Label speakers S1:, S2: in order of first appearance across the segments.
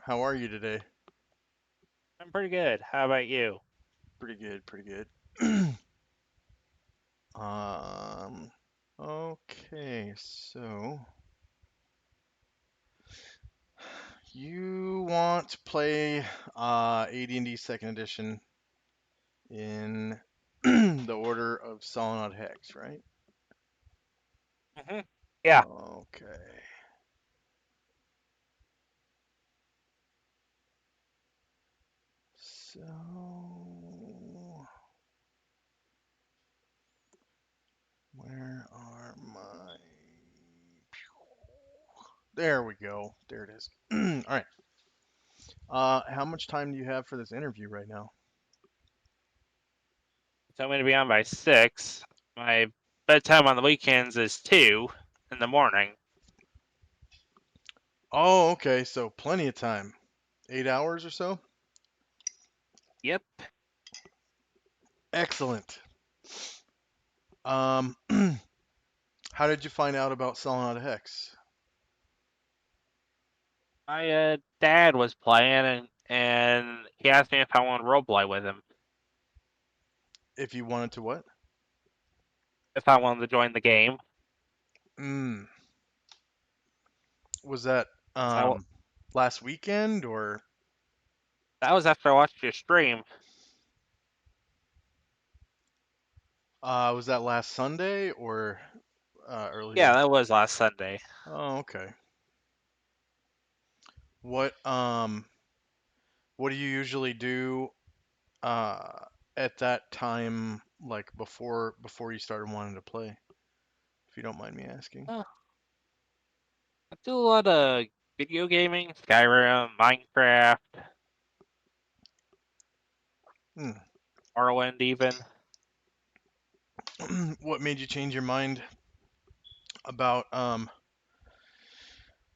S1: How are you today?
S2: I'm pretty good. How about you?
S1: Pretty good, pretty good. Um, okay, so you want to play AD&D Second Edition in the Order of Solid Hex, right?
S2: Yeah.
S1: Okay. So where are my? There we go. There it is. All right. How much time do you have for this interview right now?
S2: So I'm going to be on by 6. My bedtime on the weekends is 2 in the morning.
S1: Oh, okay. So plenty of time. 8 hours or so?
S2: Yep.
S1: Excellent. Um, how did you find out about selling out of Hex?
S2: My dad was playing, and he asked me if I wanted to roleplay with him,
S1: If you wanted to what?
S2: if I wanted to join the game.
S1: Mm, was that
S2: So
S1: um last weekend or
S2: that was after I watched your stream.
S1: was that last Sunday or
S2: Yeah,
S1: earlier?
S2: that was last Sunday.
S1: Oh, okay. What do you usually do uh at that time, like before you started wanting to play, if you don't mind me asking?
S2: Uh, I do a lot of video gaming, Skyrim, Minecraft,
S1: Hmm.
S2: Morrowind even.
S1: What made you change your mind about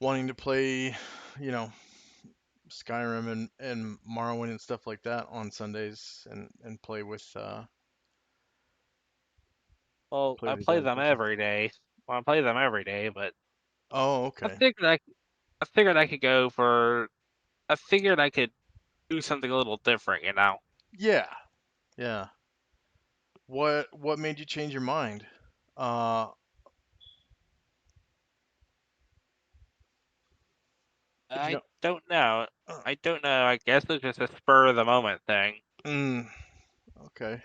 S1: wanting to play, you know, Skyrim and Morrowind and stuff like that on Sundays and
S2: Well,
S1: play
S2: I
S1: with the
S2: play
S1: other
S2: them
S1: person?
S2: every day. Well, I play them every day, but
S1: Oh,
S2: I
S1: okay.
S2: figured I I figured I could go for. I figured I could do something a little different, you know.
S1: Yeah, yeah. What made you change your mind? Uh, if you
S2: I
S1: don't.
S2: don't know.
S1: Uh,
S2: I don't know. I guess it's just a spur of the moment thing.
S1: mm, okay.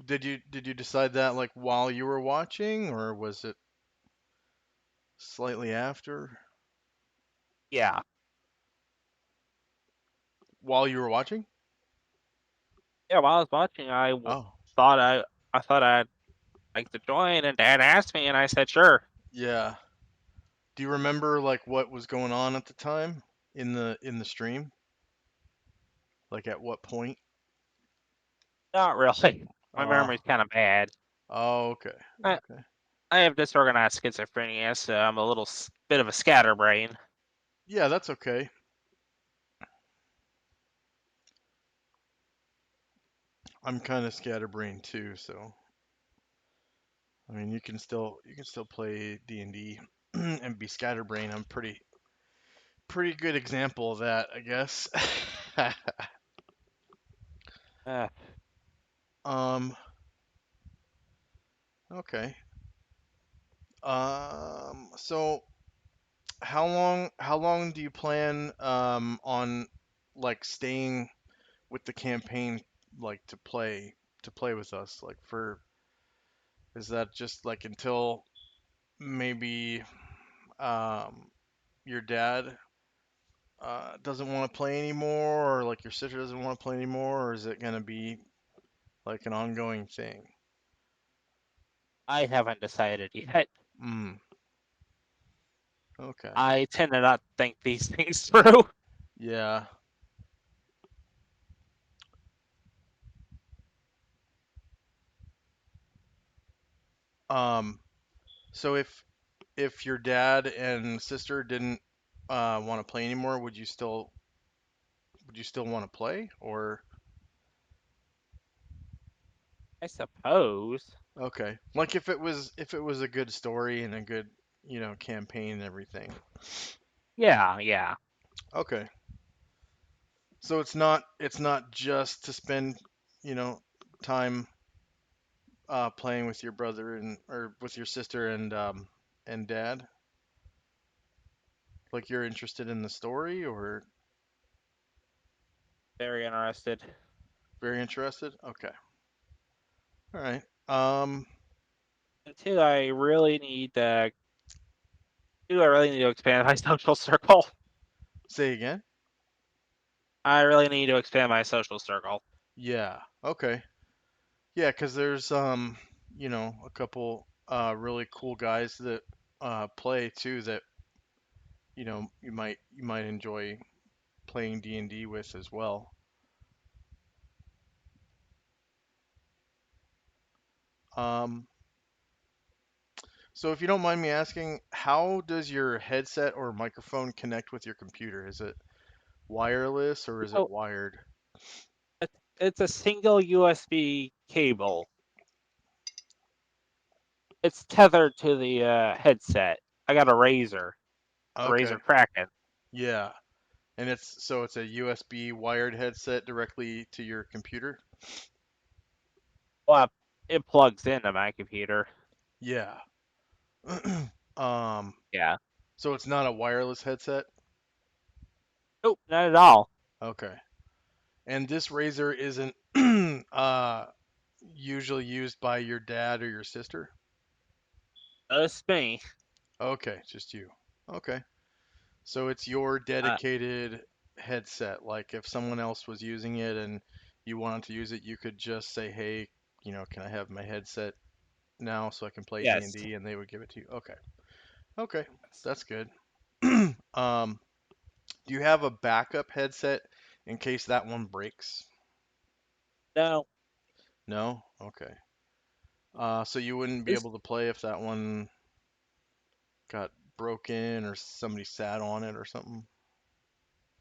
S1: Did you decide that like while you were watching, or was it slightly after?
S2: Yeah,
S1: While you were watching?
S2: yeah. While I was watching,
S1: Oh,
S2: thought I thought I'd like to join, and Dad asked me, and I said sure.
S1: yeah. Do you remember like what was going on at the time in the stream? Like at what point?
S2: Not really. My
S1: Uh,
S2: memory's kind of bad.
S1: oh, okay.
S2: I
S1: Okay.
S2: I have disorganized schizophrenia, so I'm a little bit of a scatterbrain.
S1: Yeah, that's okay. I'm kind of scatterbrained too, so I mean, you can still play D&D and D and be scatterbrained. I'm pretty good example of that, I guess.
S2: Uh,
S1: um, okay. So how long do you plan on like staying with the campaign, like to play with us? Like for is that just like until maybe um your dad doesn't want to play anymore, or like your sister doesn't want to play anymore, or is it gonna be like an ongoing thing?
S2: I haven't decided yet.
S1: Mm, okay.
S2: I tend to not think these things through.
S1: Yeah. Um, so if your dad and sister didn't want to play anymore, would you still want to play or
S2: I suppose.
S1: okay. Like if it was a good story and a good, campaign and everything.
S2: Yeah, yeah.
S1: Okay. So it's not just to spend, you know, time playing with your brother and or with your sister and dad. Like you're interested in the story or
S2: Very interested.
S1: very interested? Okay. All right. Um,
S2: And two, I really need to expand my social circle.
S1: say again?
S2: I really need to expand my social circle.
S1: Yeah. Okay. Yeah, 'cause there's a couple really cool guys that play too that, you might enjoy playing D&D with as well. Um, so if you don't mind me asking, how does your headset or microphone connect with your computer? Is it wireless or is it
S2: So
S1: wired?
S2: it's a single USB cable. It's tethered to the headset. I got a Razer
S1: Okay.
S2: Kraken.
S1: Yeah. And it's a USB wired headset directly to your computer?
S2: Well, it plugs into my computer.
S1: Yeah. Um,
S2: Yeah.
S1: so it's not a wireless headset?
S2: Nope, not at all.
S1: Okay. And this razor isn't usually used by your dad or your sister?
S2: That's me.
S1: Okay, just you. Okay. So it's your
S2: Uh,
S1: dedicated headset. Like if someone else was using it and you wanted to use it, you could just say, "Hey, can I have my headset now so I can play D&D?" and
S2: yes.
S1: D, and they would give it to you. Okay. Okay.
S2: Yes.
S1: That's good. Um, do you have a backup headset in case that one breaks?
S2: No,
S1: No? Okay. So you wouldn't be
S2: this
S1: able to play if that one got broken or somebody sat on it or something?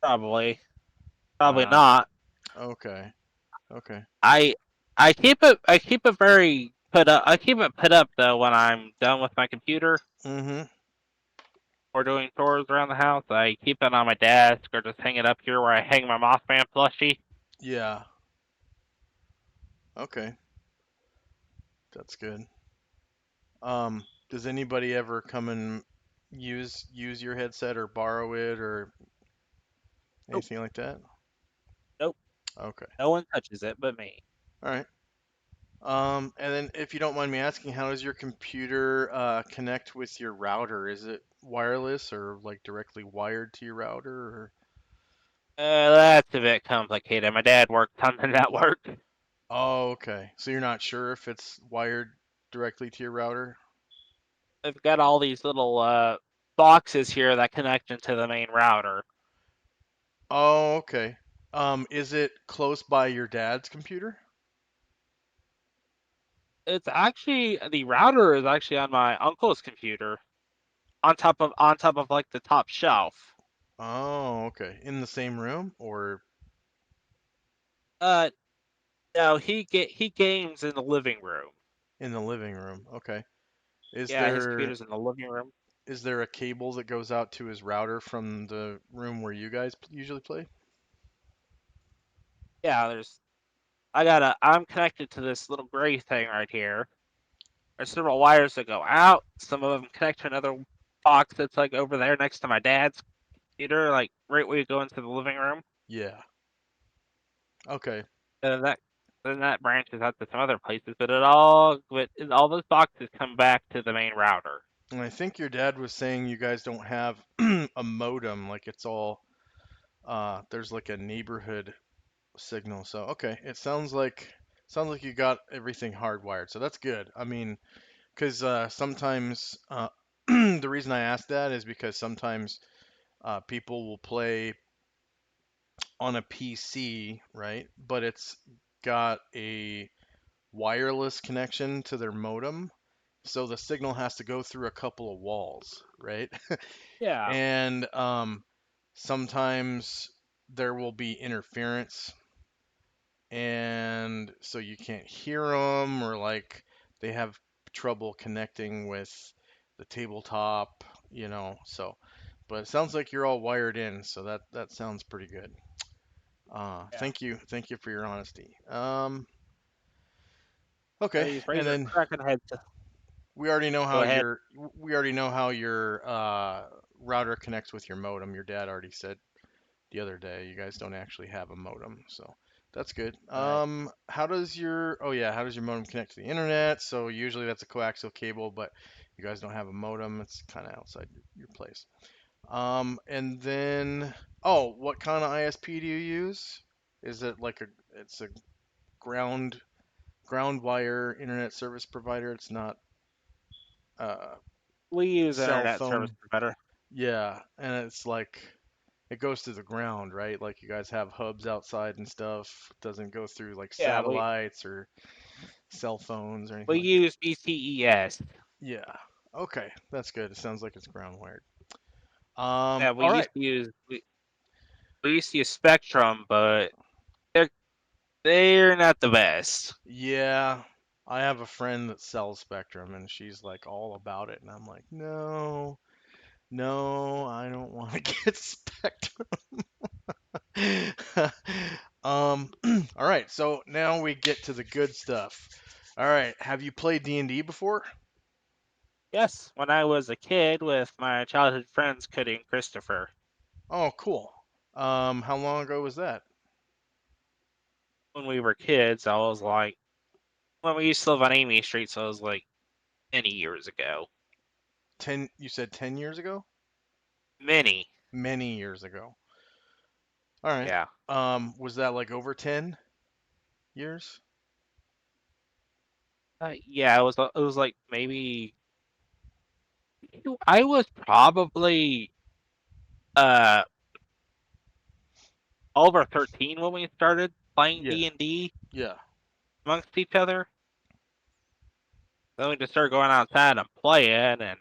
S2: probably
S1: Uh,
S2: not.
S1: okay. Okay.
S2: I I keep it very put up. I keep it put up though when I'm done with my computer
S1: Mm-hmm.
S2: or doing chores around the house. I keep it on my desk or just hang it up here where I hang my Mothman plushie.
S1: Yeah. Okay. That's good. Does anybody ever come and use your headset or borrow it or
S2: Nope,
S1: anything like that?
S2: nope.
S1: Okay.
S2: No one touches it but me.
S1: All right. And then if you don't mind me asking, how does your computer connect with your router? Is it wireless or like directly wired to your router or?
S2: That's a bit complicated. My dad worked on the network.
S1: Oh, okay. So you're not sure if it's wired directly to your router?
S2: I've got all these little boxes here that connect into the main router.
S1: Oh, okay. Is it close by your dad's computer?
S2: It's actually the router is actually on my uncle's computer, on top of like the top shelf.
S1: Oh, okay. In the same room or
S2: Uh, no, he games in the living room.
S1: in the living room? Okay. Is
S2: Yeah, his
S1: there
S2: computer's in the living room.
S1: is there a cable that goes out to his router from the room where you guys usually play?
S2: Yeah, I'm connected to this little gray thing right here. There's several wires that go out. Some of them connect to another box that's like over there next to my dad's computer, like right where you go into the living room.
S1: Yeah. Okay.
S2: And then that branches out to some other places, but all those boxes come back to the main router.
S1: And I think your dad was saying you guys don't have a modem, like it's all there's like a neighborhood signal. So okay, it sounds like you got everything hardwired. So that's good. I mean, because sometimes the reason I ask that is because sometimes people will play on a PC, right? But it's got a wireless connection to their modem. So the signal has to go through a couple of walls, right?
S2: Yeah,
S1: And sometimes there will be interference, and so you can't hear them, or like they have trouble connecting with the tabletop, So, but it sounds like you're all wired in, so that sounds pretty good.
S2: Yeah.
S1: Thank you for your honesty. Okay,
S2: These
S1: and
S2: razor
S1: then
S2: cracking heads.
S1: we already know
S2: Go
S1: how
S2: ahead.
S1: your router connects with your modem. Your dad already said the other day you guys don't actually have a modem, so that's good.
S2: Right.
S1: How does your modem connect to the internet? So usually that's a coaxial cable, but you guys don't have a modem. It's kind of outside your place. And then what kind of ISP do you use? Is it like it's a ground ground wire internet service provider? It's not uh
S2: We use
S1: cell
S2: internet service
S1: phone.
S2: provider.
S1: Yeah, and it's like it goes to the ground, right? Like you guys have hubs outside and stuff. It doesn't go through like
S2: Yeah, we
S1: satellites or cell phones or anything
S2: we
S1: like that.
S2: use BCES.
S1: Yeah. Okay, that's good. It sounds like it's ground wired.
S2: Yeah,
S1: All right.
S2: we used to use Spectrum, but they're they're not the best.
S1: Yeah, I have a friend that sells Spectrum and she's like all about it and I'm like, "No. No, I don't want to get Spectrum." All right, so now we get to the good stuff. All right, have you played D&D before?
S2: Yes, when I was a kid with my childhood friends, Cody and Christopher,
S1: Oh, cool. How long ago was that?
S2: when we were kids, I was like, when we used to live on Amy Street, so it was like many years ago.
S1: You said 10 years ago?
S2: Many.
S1: Many years ago. All right.
S2: Yeah.
S1: Was that like over 10 years?
S2: Yeah, it was like maybe I was probably uh over 13 when we started playing
S1: Yeah.
S2: D&D
S1: Yeah.
S2: amongst each other. Then we just started going outside and playing, and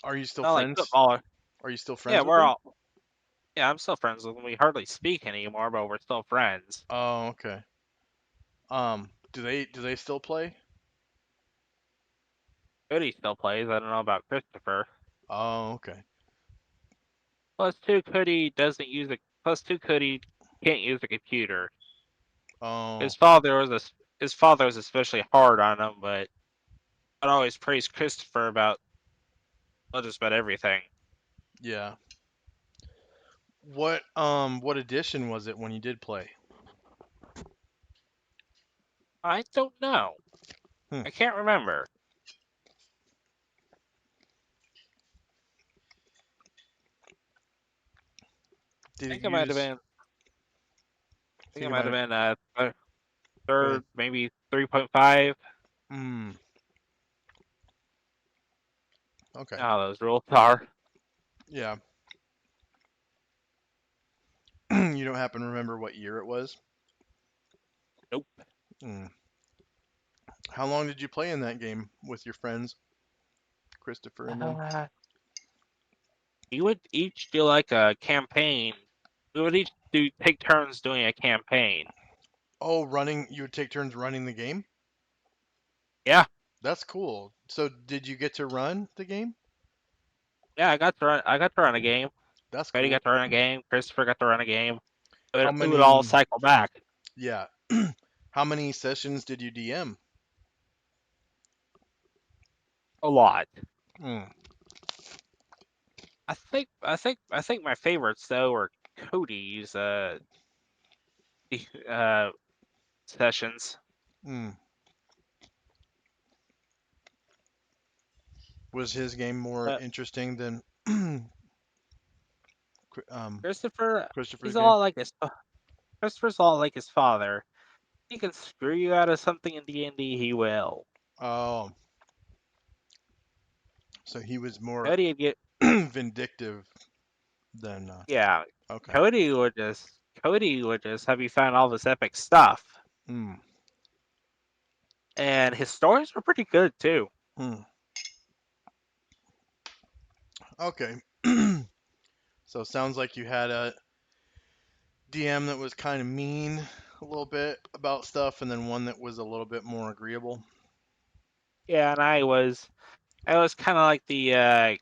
S1: Are you still
S2: not like
S1: friends?
S2: football.
S1: Are you still
S2: Yeah,
S1: friends with them?
S2: I'm still friends with them. We hardly speak anymore, but we're still friends.
S1: Oh, okay. Do they still play?
S2: Cody still plays. I don't know about Christopher.
S1: Oh, okay.
S2: Plus two, Cody can't use a computer.
S1: Oh,
S2: His father was a, his father was especially hard on him, but I'd always praise Christopher about just about everything.
S1: yeah. What edition was it when you did play?
S2: I don't know.
S1: Hmm.
S2: I can't remember.
S1: Did
S2: I
S1: it
S2: think it might have
S1: use?
S2: been. I think
S1: Think
S2: it
S1: it
S2: might
S1: might
S2: have
S1: have.
S2: been
S1: Go ahead.
S2: third, maybe 3.5.
S1: Hmm.
S2: You
S1: Okay.
S2: know how those rules are.
S1: Yeah. You don't happen to remember what year it was?
S2: Nope.
S1: Hmm. How long did you play in that game with your friends, Christopher and them?
S2: Uh, we would each do like a campaign. We would each do take turns doing a campaign.
S1: Oh, running. You would take turns running the game.
S2: Yeah,
S1: That's cool. So did you get to run the game?
S2: yeah. I got to run. I got to run a game.
S1: That's
S2: Cody got
S1: cool.
S2: to run a game. Christopher got to run a game.
S1: How
S2: It would all
S1: many?
S2: cycle back
S1: Yeah. How many sessions did you DM?
S2: a lot.
S1: Hmm.
S2: I think my favorites though were Cody's uh sessions.
S1: Hmm. Was his game more
S2: Uh,
S1: interesting than
S2: Christopher,
S1: Christopher's
S2: he's a
S1: game?
S2: lot like his Christopher's a lot like his father. He can screw you out of something in D&D. He will.
S1: Oh, so he was more
S2: Cody would get
S1: vindictive than.
S2: yeah.
S1: Okay.
S2: Cody would just have you find all this epic stuff,
S1: Hmm.
S2: and his stories were pretty good too.
S1: Hmm. Okay. So it sounds like you had a DM that was kind of mean a little bit about stuff, and then one that was a little bit more agreeable.
S2: Yeah, and I was kind of like the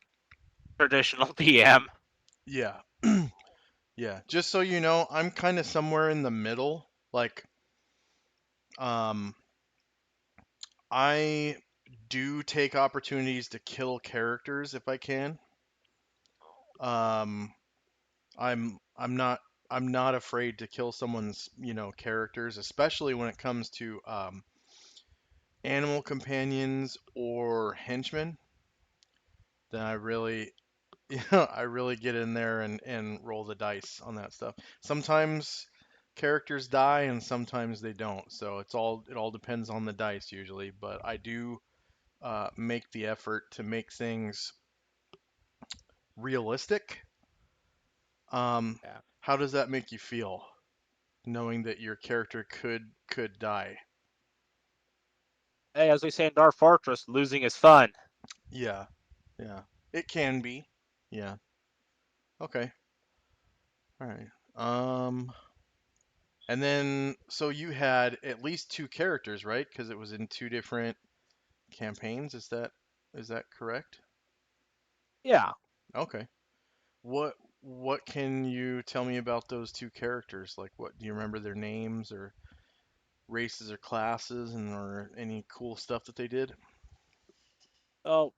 S2: traditional DM.
S1: Yeah. Yeah. Just so you know, I'm kind of somewhere in the middle. Like, um, I do take opportunities to kill characters if I can. Um, I'm not afraid to kill someone's, characters, especially when it comes to animal companions or henchmen. Then I really, I really get in there and roll the dice on that stuff. Sometimes characters die and sometimes they don't. So it all depends on the dice usually, but I do make the effort to make things realistic. Um,
S2: Yeah.
S1: how does that make you feel, knowing that your character could die?
S2: Hey, as we say in Dark Fortress, losing is fun.
S1: Yeah, yeah, it can be. Yeah. Okay. All right. And then so you had at least two characters, right? Because it was in two different campaigns. Is that correct?
S2: Yeah.
S1: Okay. What can you tell me about those two characters? Like, what do you remember their names or races or classes, and or any cool stuff that they did?
S2: Well,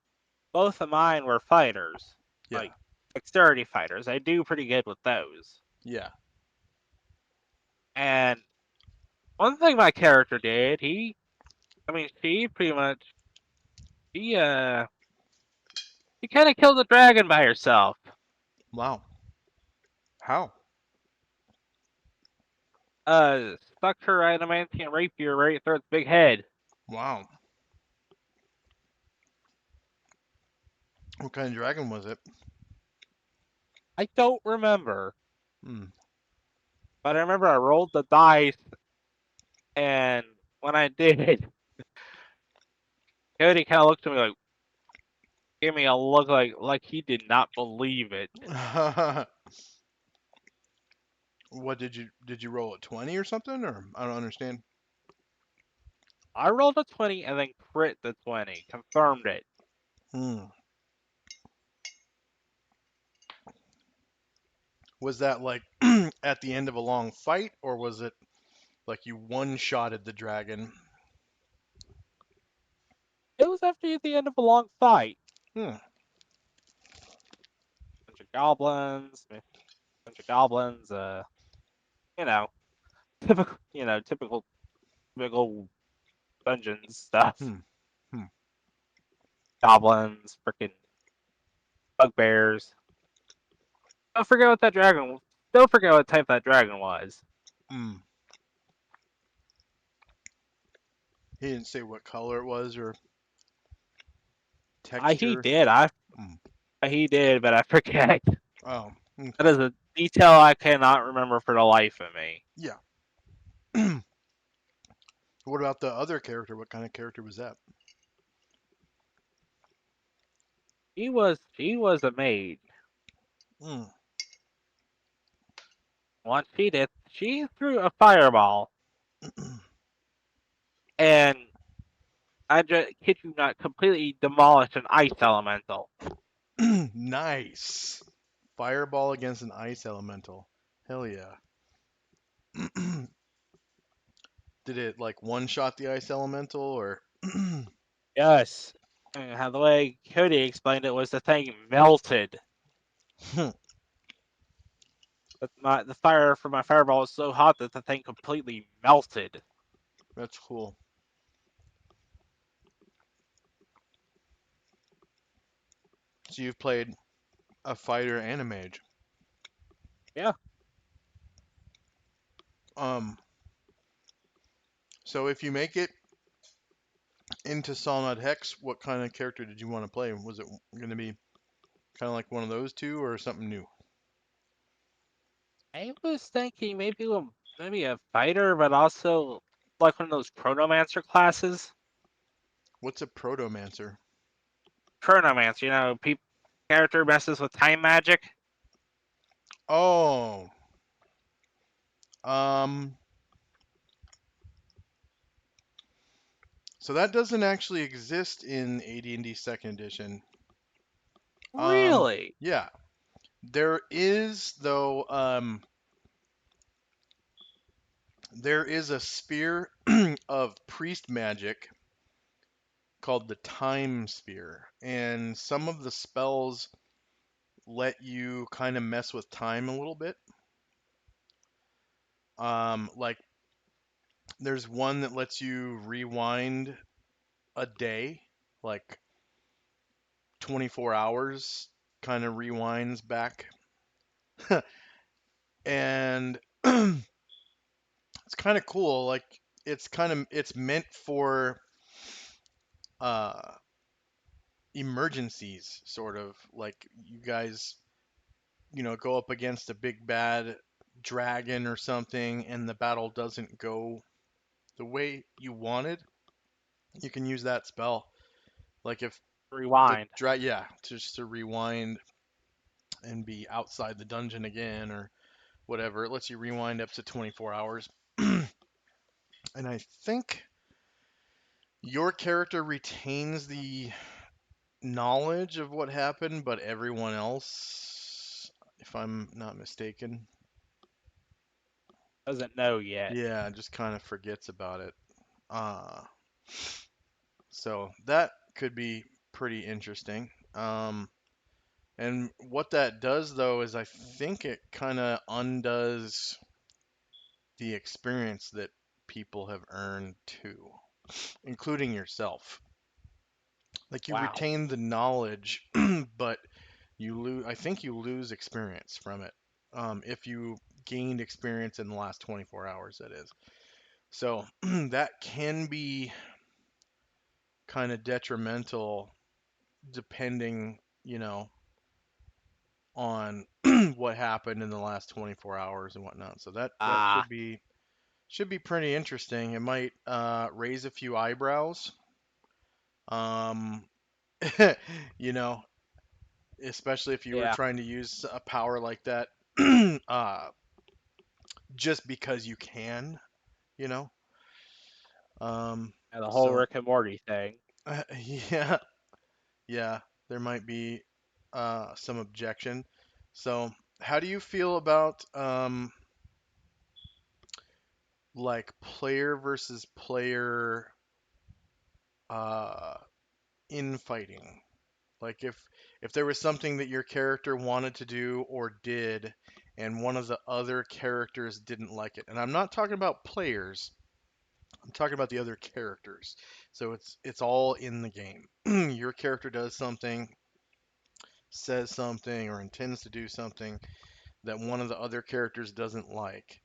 S2: both of mine were fighters,
S1: Yeah.
S2: like dexterity fighters. I do pretty good with those.
S1: Yeah.
S2: And one thing my character did, she pretty much, he, uh, he kind of killed the dragon by herself.
S1: Wow. How?
S2: Stuck her adamantium rapier right through its big head.
S1: Wow. What kind of dragon was it?
S2: I don't remember,
S1: Hmm.
S2: but I remember I rolled the dice, and when I did, Cody kind of looked at me like, gave me a look like he did not believe it.
S1: What did you roll at 20 or something, or I don't understand.
S2: I rolled a 20 and then crit the 20, confirmed it.
S1: Hmm. Was that like at the end of a long fight, or was it like you one-shotted the dragon?
S2: It was after the end of a long fight.
S1: Hmm.
S2: Bunch of goblins, bunch of goblins. You know, typical dungeons stuff.
S1: Hmm. Hmm.
S2: Goblins, freaking bugbears. Don't forget what that dragon. Don't forget what type that dragon was.
S1: Hmm. He didn't say what color it was or
S2: He
S1: texture.
S2: did.
S1: Hmm.
S2: He did, but I forget.
S1: Oh.
S2: That
S1: Okay.
S2: is a detail I cannot remember for the life of me.
S1: Yeah. What about the other character? What kind of character was that?
S2: She was a maid.
S1: Hmm.
S2: Once she did, she threw a fireball, and I just kid you not, completely demolished an ice elemental.
S1: Nice. Fireball against an ice elemental. Hell yeah. Did it like one shot the ice elemental or?
S2: Yes. And how the way Cody explained it was the thing melted. The fire from my fireball was so hot that the thing completely melted.
S1: That's cool. So you've played a fighter and a mage.
S2: Yeah.
S1: Um, so if you make it into Solnod Hex, what kind of character did you want to play? Was it going to be kind of like one of those two or something new?
S2: I was thinking maybe a fighter, but also like one of those Chronomancer classes.
S1: What's a protomancer?
S2: Chronomancer, character messes with time magic.
S1: Oh, um, so that doesn't actually exist in AD&D Second Edition.
S2: Really?
S1: Yeah, there is though. There is a spear of priest magic called the time spear, and some of the spells let you kind of mess with time a little bit. Like there's one that lets you rewind a day, like 24 hours, kind of rewinds back, and it's kind of cool. Like it's meant for uh emergencies, sort of like you guys, go up against a big bad dragon or something, and the battle doesn't go the way you wanted. You can use that spell. Like if
S2: Rewind.
S1: yeah, just to rewind and be outside the dungeon again or whatever. It lets you rewind up to 24 hours. And I think your character retains the knowledge of what happened, but everyone else, if I'm not mistaken,
S2: Doesn't know yet.
S1: yeah, just kind of forgets about it. Uh, so that could be pretty interesting. And what that does, though, is I think it kind of undoes the experience that people have earned too, including yourself. Like you
S2: Wow.
S1: retain the knowledge, but you lose. I think you lose experience from it. If you gained experience in the last 24 hours, that is. So that can be kind of detrimental, depending, on what happened in the last 24 hours and whatnot. So that
S2: Ah,
S1: should be pretty interesting. It might raise a few eyebrows. Um, you know, especially if you were
S2: yeah.
S1: trying to use a power like that, uh, just because you can, you know. Um,
S2: And the whole
S1: so
S2: Rick and Morty thing.
S1: yeah, yeah, there might be some objection. So, how do you feel about like player versus player uh, infighting? Like if there was something that your character wanted to do or did, and one of the other characters didn't like it, and I'm not talking about players, I'm talking about the other characters. So it's all in the game. Your character does something, says something, or intends to do something that one of the other characters doesn't like,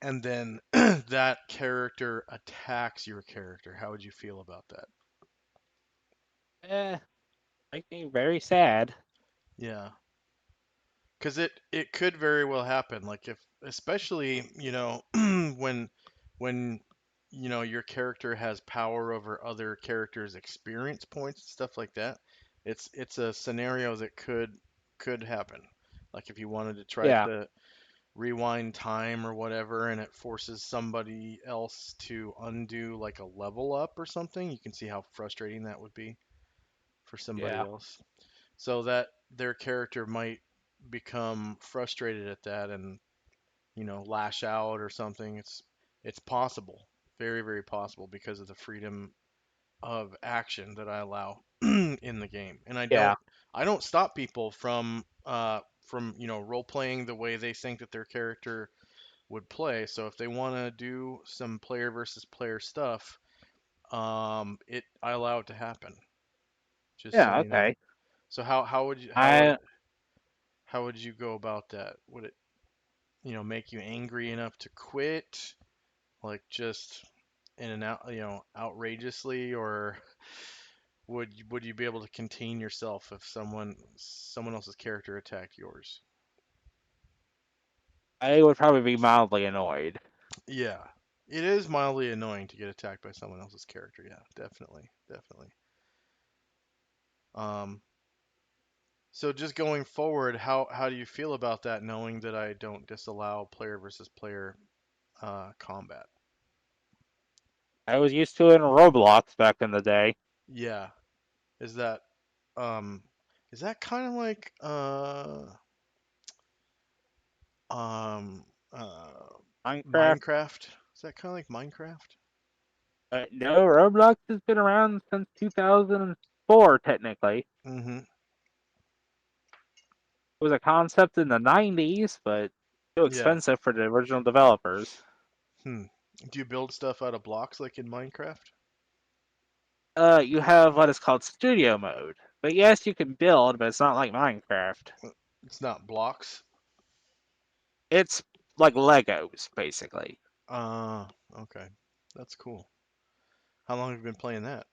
S1: and then that character attacks your character. How would you feel about that?
S2: Eh, make me very sad.
S1: Yeah. Because it could very well happen. Like if especially when your character has power over other characters' experience points and stuff like that. It's a scenario that could happen. Like if you wanted to try
S2: Yeah,
S1: to rewind time or whatever, and it forces somebody else to undo like a level up or something, you can see how frustrating that would be for somebody
S2: yeah,
S1: else. So that their character might become frustrated at that and lash out or something. It's possible, very very possible, because of the freedom of action that I allow in the game. And
S2: yeah.
S1: I don't stop people from role playing the way they think that their character would play. So if they want to do some player versus player stuff, it I allow it to happen, just so
S2: Yeah,
S1: you know.
S2: okay.
S1: So how would you
S2: I
S1: how would you go about that? Would it, make you angry enough to quit, like just in and out, outrageously, or would you be able to contain yourself if someone else's character attacked yours?
S2: I would probably be mildly annoyed.
S1: Yeah. It is mildly annoying to get attacked by someone else's character. Yeah, definitely, definitely. Um, so just going forward, how do you feel about that, knowing that I don't disallow player versus player combat?
S2: I was used to it in Roblox back in the day.
S1: Yeah. Is that um Is that kind of like um uh
S2: Minecraft.
S1: Minecraft? Is that kind of like Minecraft?
S2: No, Roblox has been around since 2004, technically. It
S1: Mm-hmm.
S2: was a concept in the 90s, but too
S1: Yeah.
S2: expensive for the original developers.
S1: Hmm. Do you build stuff out of blocks like in Minecraft?
S2: You have what is called studio mode. But yes, you can build, but it's not like Minecraft.
S1: It's not blocks.
S2: It's like Legos, basically.
S1: Uh, okay. That's cool. How long have you been playing that?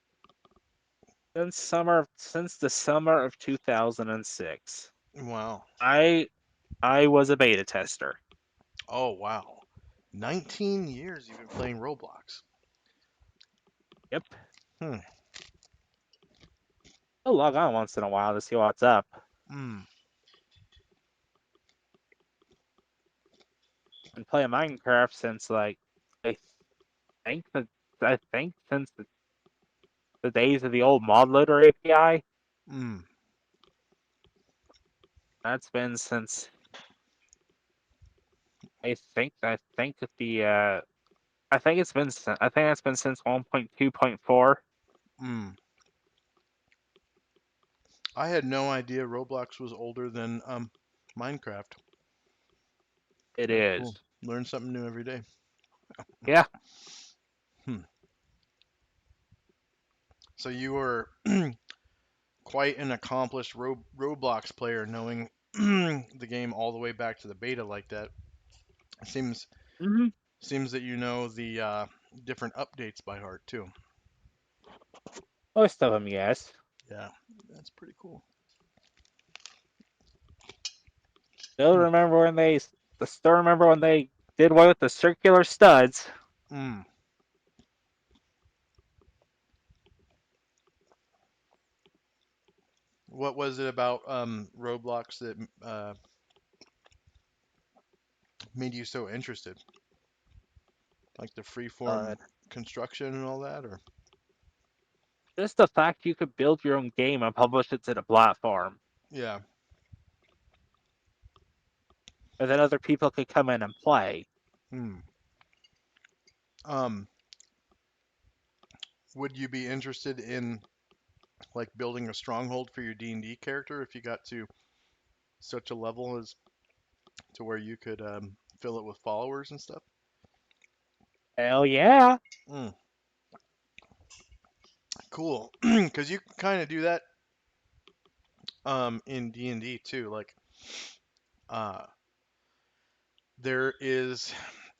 S2: Since the summer of 2006.
S1: Wow.
S2: I I was a beta tester.
S1: Oh, wow. 19 years you've been playing Roblox.
S2: Yep.
S1: Hmm.
S2: I'll log on once in a while to see what's up.
S1: Hmm.
S2: Been playing Minecraft since like I think that I think since the days of the old mod loader API.
S1: Hmm.
S2: That's been since I think that the I think that's been since 1.2.4.
S1: Hmm. I had no idea Roblox was older than Minecraft.
S2: It
S1: Very cool.
S2: is.
S1: Learn something new every day.
S2: Yeah.
S1: Hmm. So you were quite an accomplished Roblox player, knowing the game all the way back to the beta like that. It
S2: Hmm.
S1: seems that you know the different updates by heart too.
S2: Most of them, yes.
S1: Yeah, that's pretty cool.
S2: Still
S1: Hmm.
S2: remember when they still remember when they did away with the circular studs.
S1: Mm. What was it about Roblox that made you so interested? Like the freeform
S2: Uh,
S1: construction and all that, or
S2: just the fact you could build your own game and publish it to the platform,
S1: yeah.
S2: and then other people could come in and play.
S1: Hmm. Um, would you be interested in like building a stronghold for your D&D character if you got to such a level as to where you could fill it with followers and stuff?
S2: Hell yeah!
S1: Mm, cool, because you kind of do that in D&D too. Like uh, there is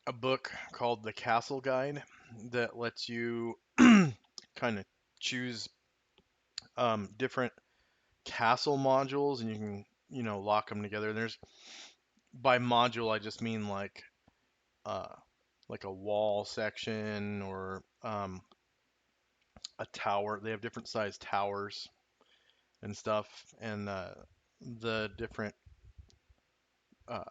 S1: a book called The Castle Guide that lets you kind of choose different castle modules, and you can lock them together. There's by module I just mean uh, like a wall section or a tower. They have different sized towers and stuff, and the different uh,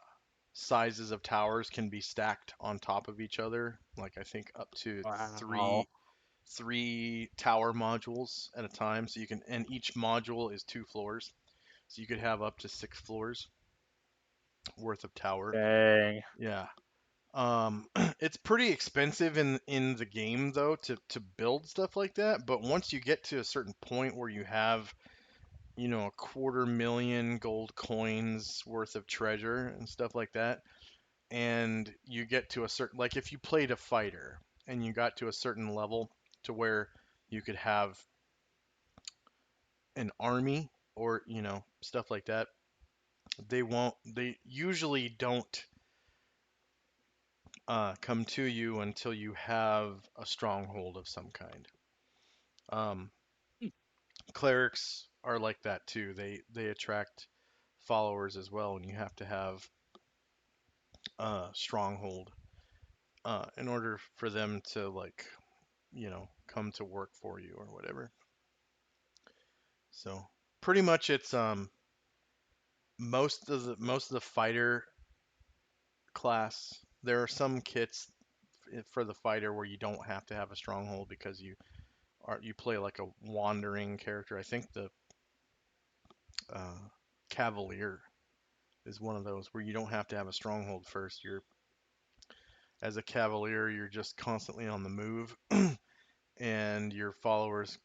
S1: sizes of towers can be stacked on top of each other. Like I think up to
S2: Wow.
S1: three tower modules at a time. So you can, and each module is 2 floors. So you could have up to 6 floors worth of tower.
S2: Dang.
S1: Yeah. It's pretty expensive in the game though to build stuff like that. But once you get to a certain point where you have, a 250,000 gold coins worth of treasure and stuff like that, and you get to a certain, like if you played a fighter and you got to a certain level to where you could have an army or, stuff like that, they usually don't come to you until you have a stronghold of some kind. Um, Clerics are like that too. They attract followers as well, and you have to have a stronghold in order for them to like come to work for you or whatever. So pretty much it's most of the fighter class. There are some kits for the fighter where you don't have to have a stronghold because you play like a wandering character. I think Cavalier is one of those where you don't have to have a stronghold first. You're as a Cavalier, you're just constantly on the move, and your followers,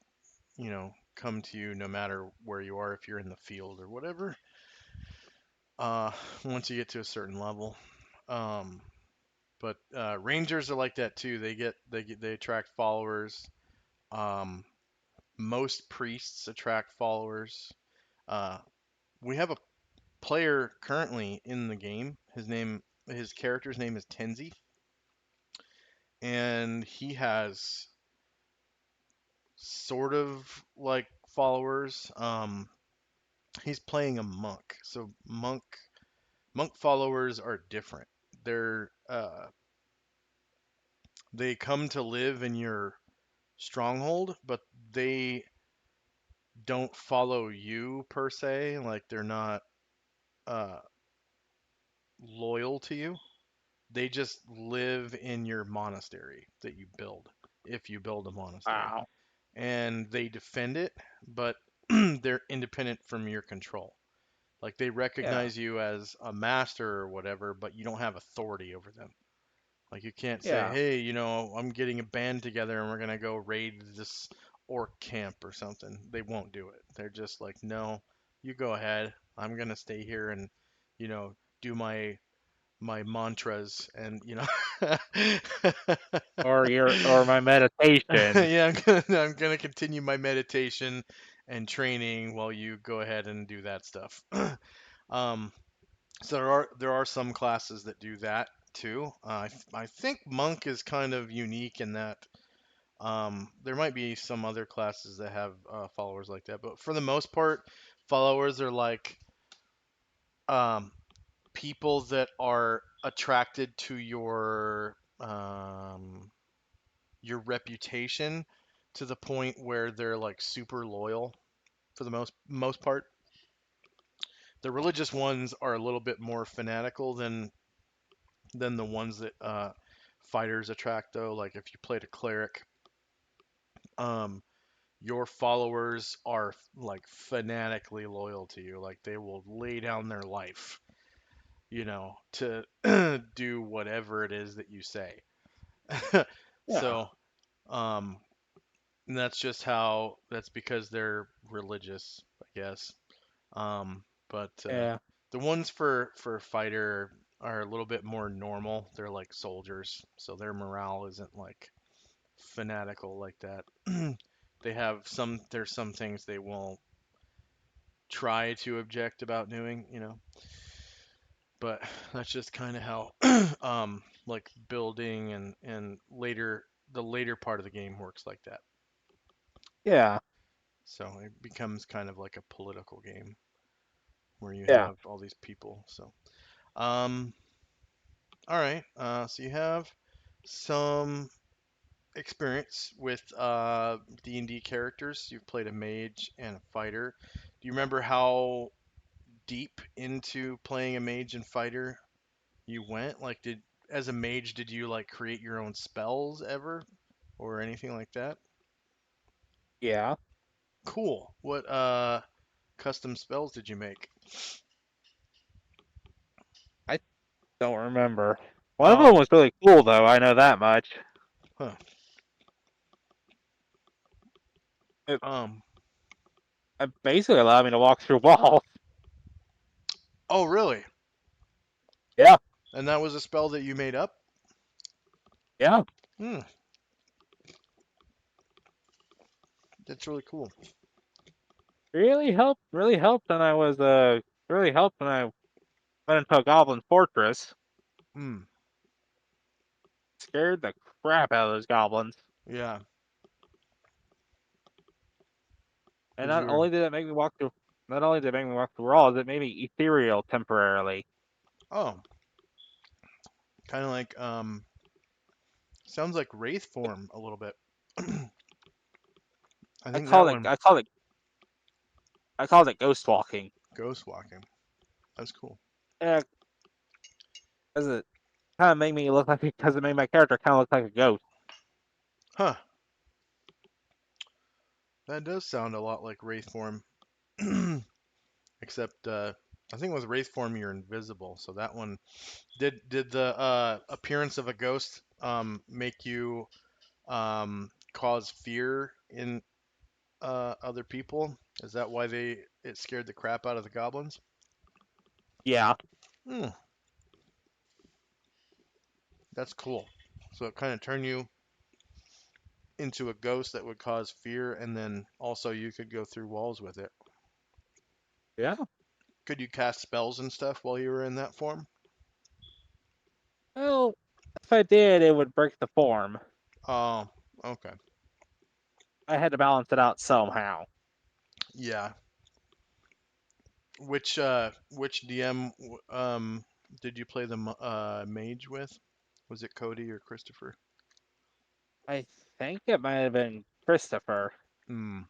S1: come to you no matter where you are, if you're in the field or whatever. Uh, Once you get to a certain level, um, but Rangers are like that too. They attract followers. Um, Most priests attract followers. Uh, we have a player currently in the game. His character's name is Tenzi, and he has sort of like followers. He's playing a monk, so monk followers are different. They come to live in your stronghold, but they don't follow you per se. Like they're not uh, loyal to you. They just live in your monastery that you build, if you build a monastery.
S2: Wow.
S1: And they defend it, but they're independent from your control. Like they
S2: Yeah.
S1: recognize you as a master or whatever, but you don't have authority over them. Like you can't say,
S2: Yeah.
S1: "Hey, I'm getting a band together and we're gonna go raid this orc camp or something." They won't do it. They're just like, "No, you go ahead. I'm gonna stay here and, you know, do my mantras and
S2: Or my meditation.
S1: yeah, I'm gonna continue my meditation and training while you go ahead and do that stuff. um, so there are some classes that do that too. I think monk is kind of unique in that there might be some other classes that have followers like that, but for the most part, followers are like um, people that are attracted to your reputation to the point where they're like super loyal for the most part. The religious ones are a little bit more fanatical than the ones that fighters attract though. Like if you played a cleric, um, your followers are like fanatically loyal to you. Like they will lay down their life, to do whatever it is that you say.
S2: Yeah.
S1: So, um, and that's because they're religious, I guess. But
S2: Yeah.
S1: the ones for fighter are a little bit more normal. They're like soldiers, so their morale isn't like fanatical like that. There's some things they won't try to object about doing. But that's just kind of how like building and the later part of the game works like that.
S2: Yeah.
S1: So it becomes kind of like a political game where you
S2: Yeah.
S1: have all these people. So um all right. So you have some experience with D&D characters. You've played a mage and a fighter. Do you remember how deep into playing a mage and fighter you went? Like did as a mage did you like create your own spells ever or anything like that?
S2: Yeah.
S1: Cool. What custom spells did you make?
S2: I don't remember. One of them
S1: Oh,
S2: was really cool, though. I know that much.
S1: huh.
S2: It,
S1: Um.
S2: it basically allowed me to walk through walls.
S1: Oh, really?
S2: Yeah.
S1: And that was a spell that you made up?
S2: Yeah.
S1: Hmm. That's really cool.
S2: Really helped. Really helped, and I was really helped when I went into a goblin fortress.
S1: Hmm.
S2: Scared the crap out of those goblins.
S1: Yeah.
S2: And
S1: Cause you were.
S2: not only did it make me walk through walls, it made me ethereal temporarily.
S1: Oh, kind of like sounds like wraith form a little bit. I
S2: I
S1: think that
S2: called it
S1: one
S2: I called it I called it ghost walking.
S1: ghost walking. That's cool.
S2: Yeah, because it kind of made me look like because it made my character kind of look like a ghost.
S1: Huh. That does sound a lot like wraith form. except I think with wraith form you're invisible. So that one did the appearance of a ghost make you cause fear in other people? Is that why they it scared the crap out of the goblins?
S2: Yeah,
S1: Hmm, that's cool. So it kind of turned you into a ghost that would cause fear, and then also you could go through walls with it.
S2: yeah.
S1: Could you cast spells and stuff while you were in that form?
S2: Well, if I did, it would break the form.
S1: Oh, okay.
S2: I had to balance it out somehow.
S1: Yeah. Which DM did you play the mage with? Was it Cody or Christopher?
S2: I think it might have been Christopher,
S1: Hmm.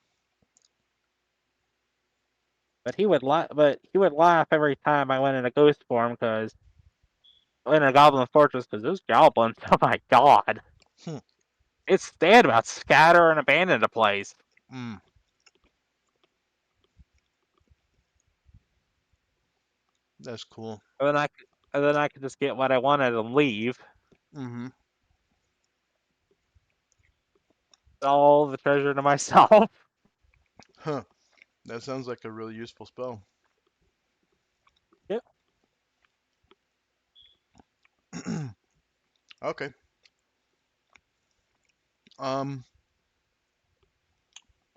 S2: but he would laugh every time I went in a ghost form because in a goblin fortress because those goblins, oh my god,
S1: Hmm.
S2: it's they had about scatter and abandon a place.
S1: Hmm. That's cool.
S2: And then I could just get what I wanted and leave.
S1: Mm-hmm.
S2: All the treasure to myself.
S1: Huh. That sounds like a really useful spell.
S2: Yep.
S1: Okay. Um,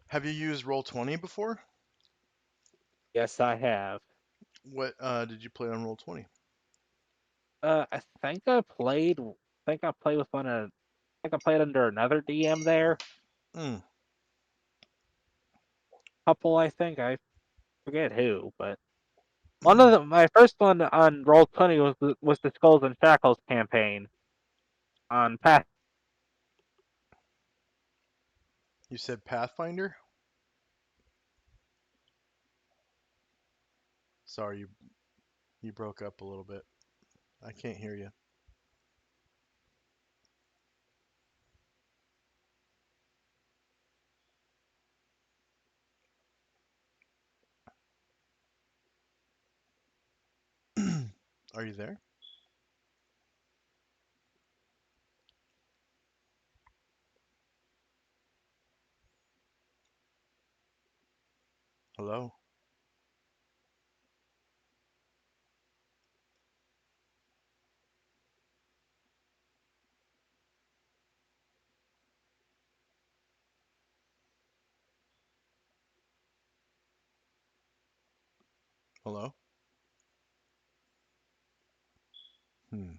S1: have you used Roll20 before?
S2: Yes, I have.
S1: What did you play on Roll20?
S2: I think I played. I think I played with one of. I think I played under another DM there.
S1: Mm.
S2: Couple, I think I forget who, but one of my first one on Roll20 was the Skulls and Shackles campaign on Path.
S1: You said Pathfinder? Sorry, you broke up a little bit. I can't hear you. Are you there? Hello? Hello? Hmm.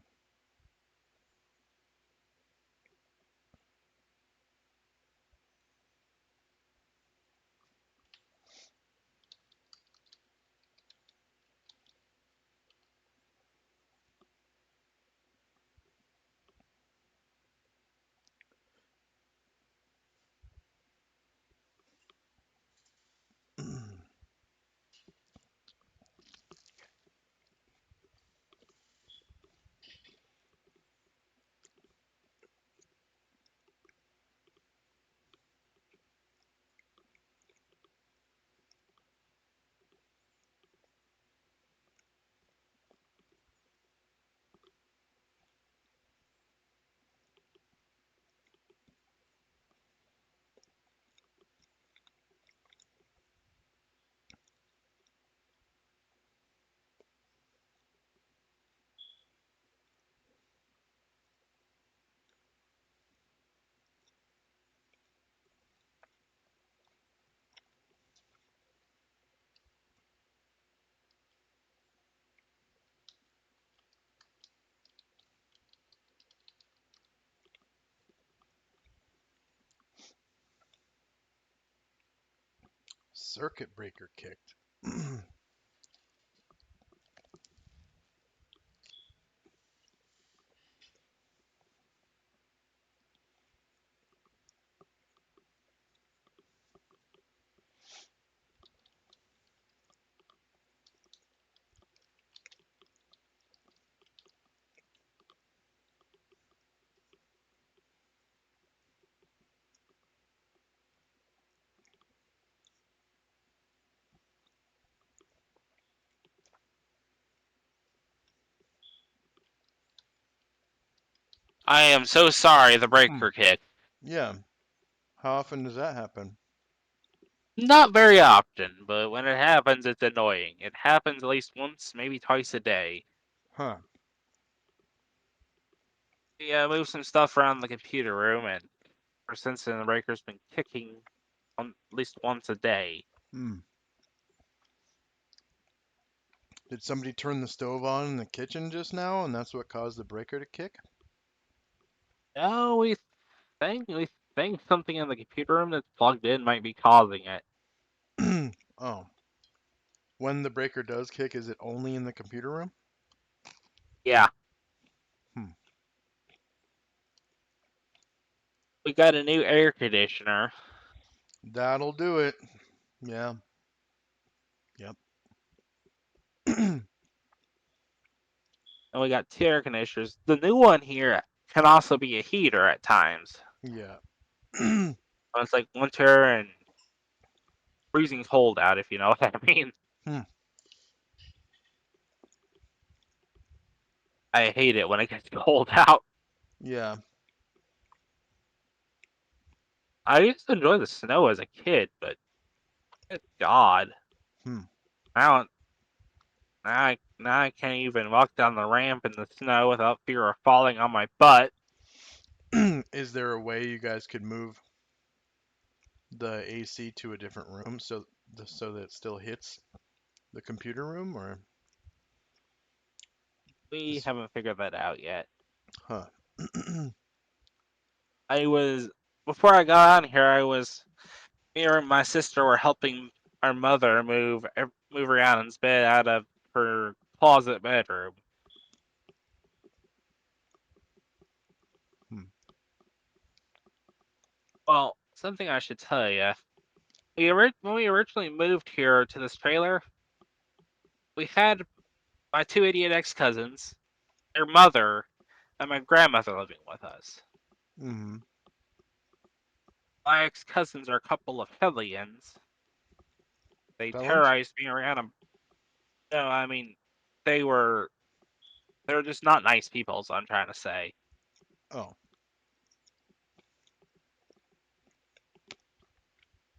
S1: Circuit breaker kicked.
S2: I am so sorry the
S1: Hmm.
S2: breaker kicked.
S1: Yeah. How often does that happen?
S2: Not very often, but when it happens, it's annoying. It happens at least once, maybe twice a day.
S1: Huh.
S2: We move some stuff around the computer room, and ever since then, the breaker's been kicking at least once a day.
S1: Hmm. Did somebody turn the stove on in the kitchen just now, and that's what caused the breaker to kick?
S2: Oh, we think something in the computer room that's plugged in might be causing it.
S1: Oh. When the breaker does kick, is it only in the computer room?
S2: Yeah,
S1: Hmm.
S2: we got a new air conditioner,
S1: That'll do it. Yeah. Yep.
S2: and we got two air conditioners. The new one here can also be a heater at times.
S1: Yeah.
S2: It's like winter and freezing cold out, if you know what I mean.
S1: Hmm.
S2: I hate it when it gets cold out.
S1: Yeah.
S2: I used to enjoy the snow as a kid, but good God,
S1: Hmm.
S2: now now I can't even walk down the ramp in the snow without fear of falling on my butt.
S1: Is there a way you guys could move the AC to a different room so that it still hits the computer room, or
S2: We
S1: is
S2: haven't figured that out yet.
S1: huh?
S2: I was before I got on here. I was Me and my sister were helping our mother move Rhiannon's bed out of her closet bedroom.
S1: Hmm.
S2: Well, something I should tell you. When we originally moved here to this trailer, we had my two idiot ex cousins, their mother, and my grandmother living with us.
S1: Mm-hmm.
S2: My ex cousins are a couple of hellions. They
S1: Felons?
S2: terrorized me around them. No, I mean, they were they're just not nice people. So I'm trying to say
S1: Oh.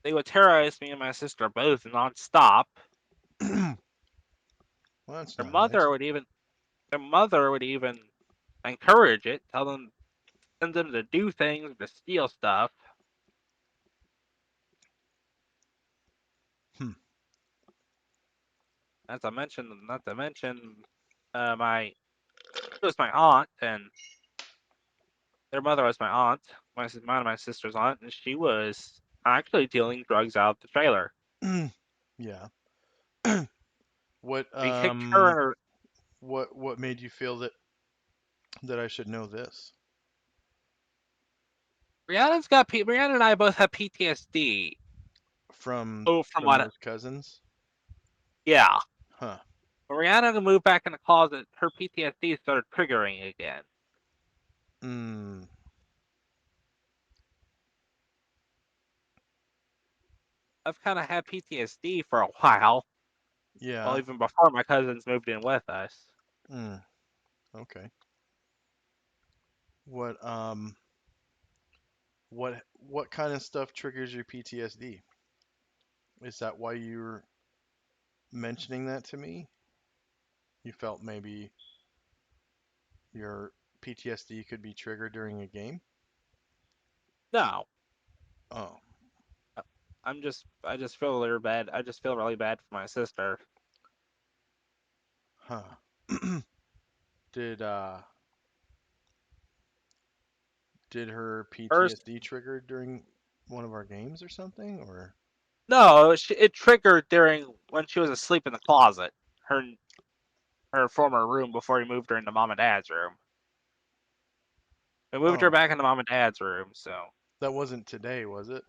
S2: they would terrorize me and my sister both nonstop.
S1: Well, that's
S2: Their
S1: not nice.
S2: mother would even their mother would even encourage it, send them to do things, to steal stuff.
S1: Hmm.
S2: Not to mention, my it was my aunt, and their mother was my aunt, my sister's aunt, and she was actually dealing drugs out of the trailer.
S1: Yeah. What
S2: They kicked her and her.
S1: what made you feel that I should know this
S2: Brianna and I both have PTSD. Oh, from
S1: from
S2: what?
S1: those cousins?
S2: Yeah.
S1: Huh.
S2: When Rihanna moved back in the closet, her PTSD started triggering again.
S1: Mm.
S2: I've kind of had PTSD for a while. Well,
S1: Yeah.
S2: even before my cousins moved in with us.
S1: Mm. Okay. What kind of stuff triggers your PTSD? Is that why you're mentioning that to me? You felt maybe your PTSD could be triggered during a game?
S2: No,
S1: Oh.
S2: I just feel really bad. I just feel really bad for my sister.
S1: Huh. Did did her
S2: First,
S1: PTSD trigger during one of our games or something, or
S2: no, it triggered during when she was asleep in the closet, her her former room before we moved her into mom and dad's room. We moved her
S1: oh,
S2: back into mom and dad's room, so
S1: that wasn't today, was it?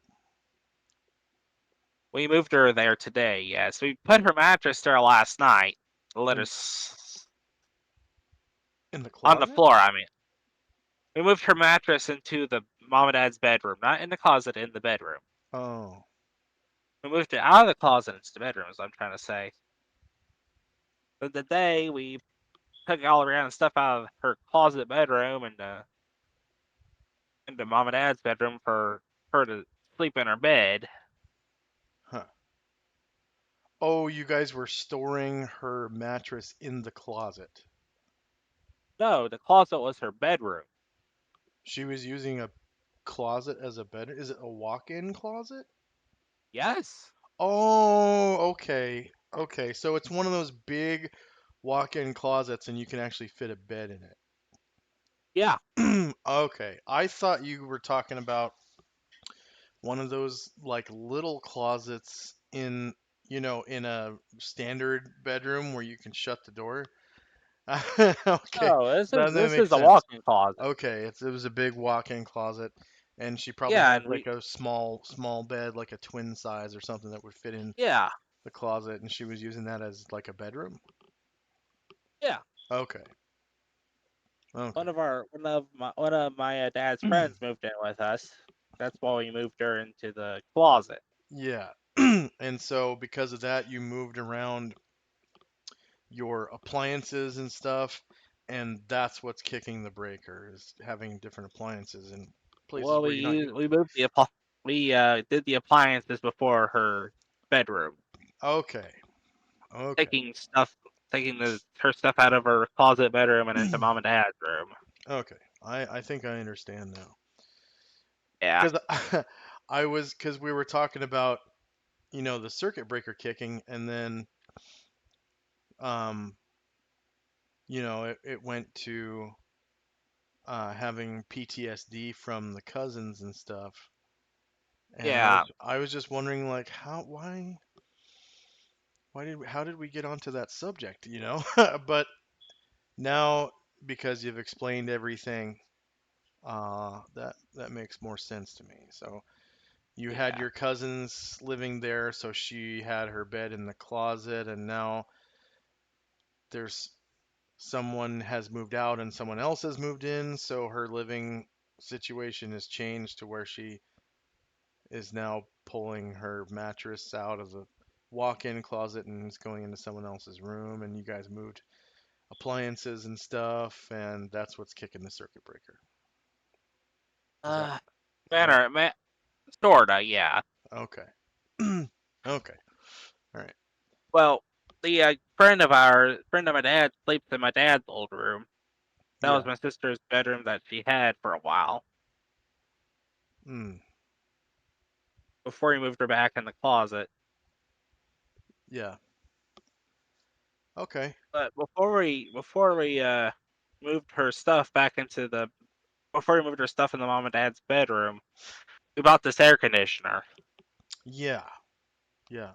S2: we moved her there today. Yes, we put her mattress there last night. Let
S1: In
S2: us
S1: in the
S2: on the
S1: closet?
S2: floor. I mean, we moved her mattress into the mom and dad's bedroom, not in the closet, in the bedroom.
S1: Oh.
S2: We moved it out of the closet into the bedroom, as I'm trying to say. But the day we took all around stuff out of her closet bedroom and into mom and dad's bedroom for her to sleep in her bed.
S1: Huh. Oh, you guys were storing her mattress in the closet.
S2: No, the closet was her bedroom.
S1: She was using a closet as a bed. Is it a walk-in closet?
S2: Yes.
S1: Oh, okay. Okay, so it's one of those big walk-in closets and you can actually fit a bed in
S2: Yeah.
S1: it. Okay. I thought you were talking about one of those like little closets in, in a standard bedroom where you can shut the door. Okay.
S2: Oh, this is
S1: That
S2: this is
S1: makes
S2: a
S1: sense.
S2: walk-in closet.
S1: Okay, it was a big walk-in closet, and she probably
S2: Yeah,
S1: has
S2: and
S1: like a small bed, like a twin size or something that would fit in
S2: yeah,
S1: the closet, and she was using that as like a bedroom.
S2: yeah.
S1: Okay, okay.
S2: One of my dad's friends moved in with us. That's why we moved her into the closet.
S1: Yeah. And so because of that, you moved around your appliances and stuff, and that's what's kicking the breaker is having different appliances in places
S2: Well,
S1: where you're not.
S2: we moved we did the appliances before her bedroom,
S1: Okay, okay,
S2: taking stuff taking the her stuff out of her closet bedroom and into mom and dad's room.
S1: okay. I think I understand now.
S2: Yeah,
S1: Because because we were talking about the circuit breaker kicking, and then um it went to having PTSD from the cousins and stuff, and
S2: yeah.
S1: I was just wondering like how did we get onto that subject, but now because you've explained everything, that makes more sense to me. So you had
S2: Yeah.
S1: your cousins living there, so she had her bed in the closet, and now there's someone has moved out and someone else has moved in, so her living situation has changed to where she is now pulling her mattress out of the walk-in closet and is going into someone else's room, and you guys moved appliances and stuff, and that's what's kicking the circuit breaker. Is that
S2: Uh,
S1: is that
S2: man, sorta, yeah.
S1: okay? Okay, all right.
S2: Well, the friend of my dad sleeps in my dad's old room. That was
S1: Yeah.
S2: my sister's bedroom that she had for a while
S1: Mm,
S2: before he moved her back in the closet.
S1: yeah. Okay.
S2: But before we moved her stuff back into the before we moved her stuff in the mom and dad's bedroom, we bought this air conditioner,
S1: Yeah. Yeah.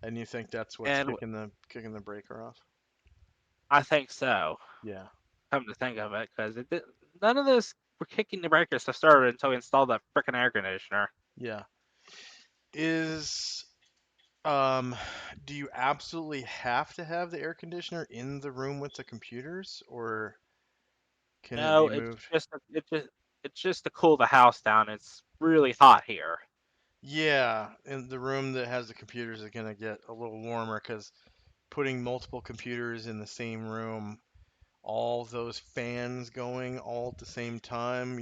S1: And you think that's what's
S2: and
S1: kicking the breaker off?
S2: I think so.
S1: Yeah.
S2: Come to think of it, because none of this were kicking the breaker stuff started until we installed that freaking air conditioner.
S1: Yeah. Is um do you absolutely have to have the air conditioner in the room with the computers, or can it be
S2: No,
S1: moved?
S2: it's just to cool the house down. It's really hot here.
S1: Yeah, and the room that has the computers is going to get a little warmer because putting multiple computers in the same room, all those fans going all at the same time,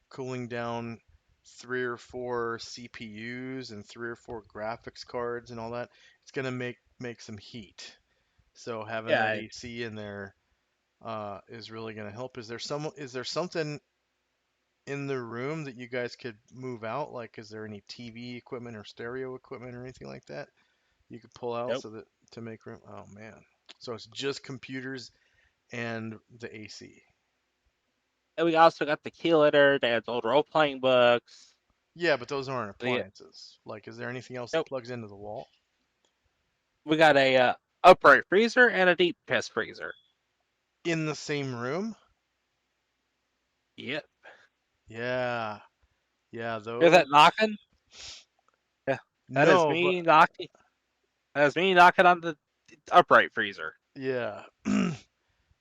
S1: cooling down three or four CPUs and three or four graphics cards and all that, it's gonna make some heat. So having that
S2: Yeah,
S1: AC in there is really gonna help. Is there something in the room that you guys could move out? Like, is there any TV equipment or stereo equipment or anything like that you could pull out
S2: nope.
S1: so that to make room? Oh man. So it's just computers and the AC.
S2: And we also got the key litter, dad's old role playing books.
S1: Yeah, but those aren't
S2: The
S1: appliances. Like, is there anything else that
S2: Nope.
S1: plugs into the wall?
S2: We got a upright freezer and a deep chest freezer.
S1: In the same room?
S2: Yep.
S1: Yeah. Yeah,
S2: Hear
S1: those.
S2: that knocking? Yeah. That is
S1: No, but
S2: me knocking. That is me knocking on the upright freezer.
S1: yeah.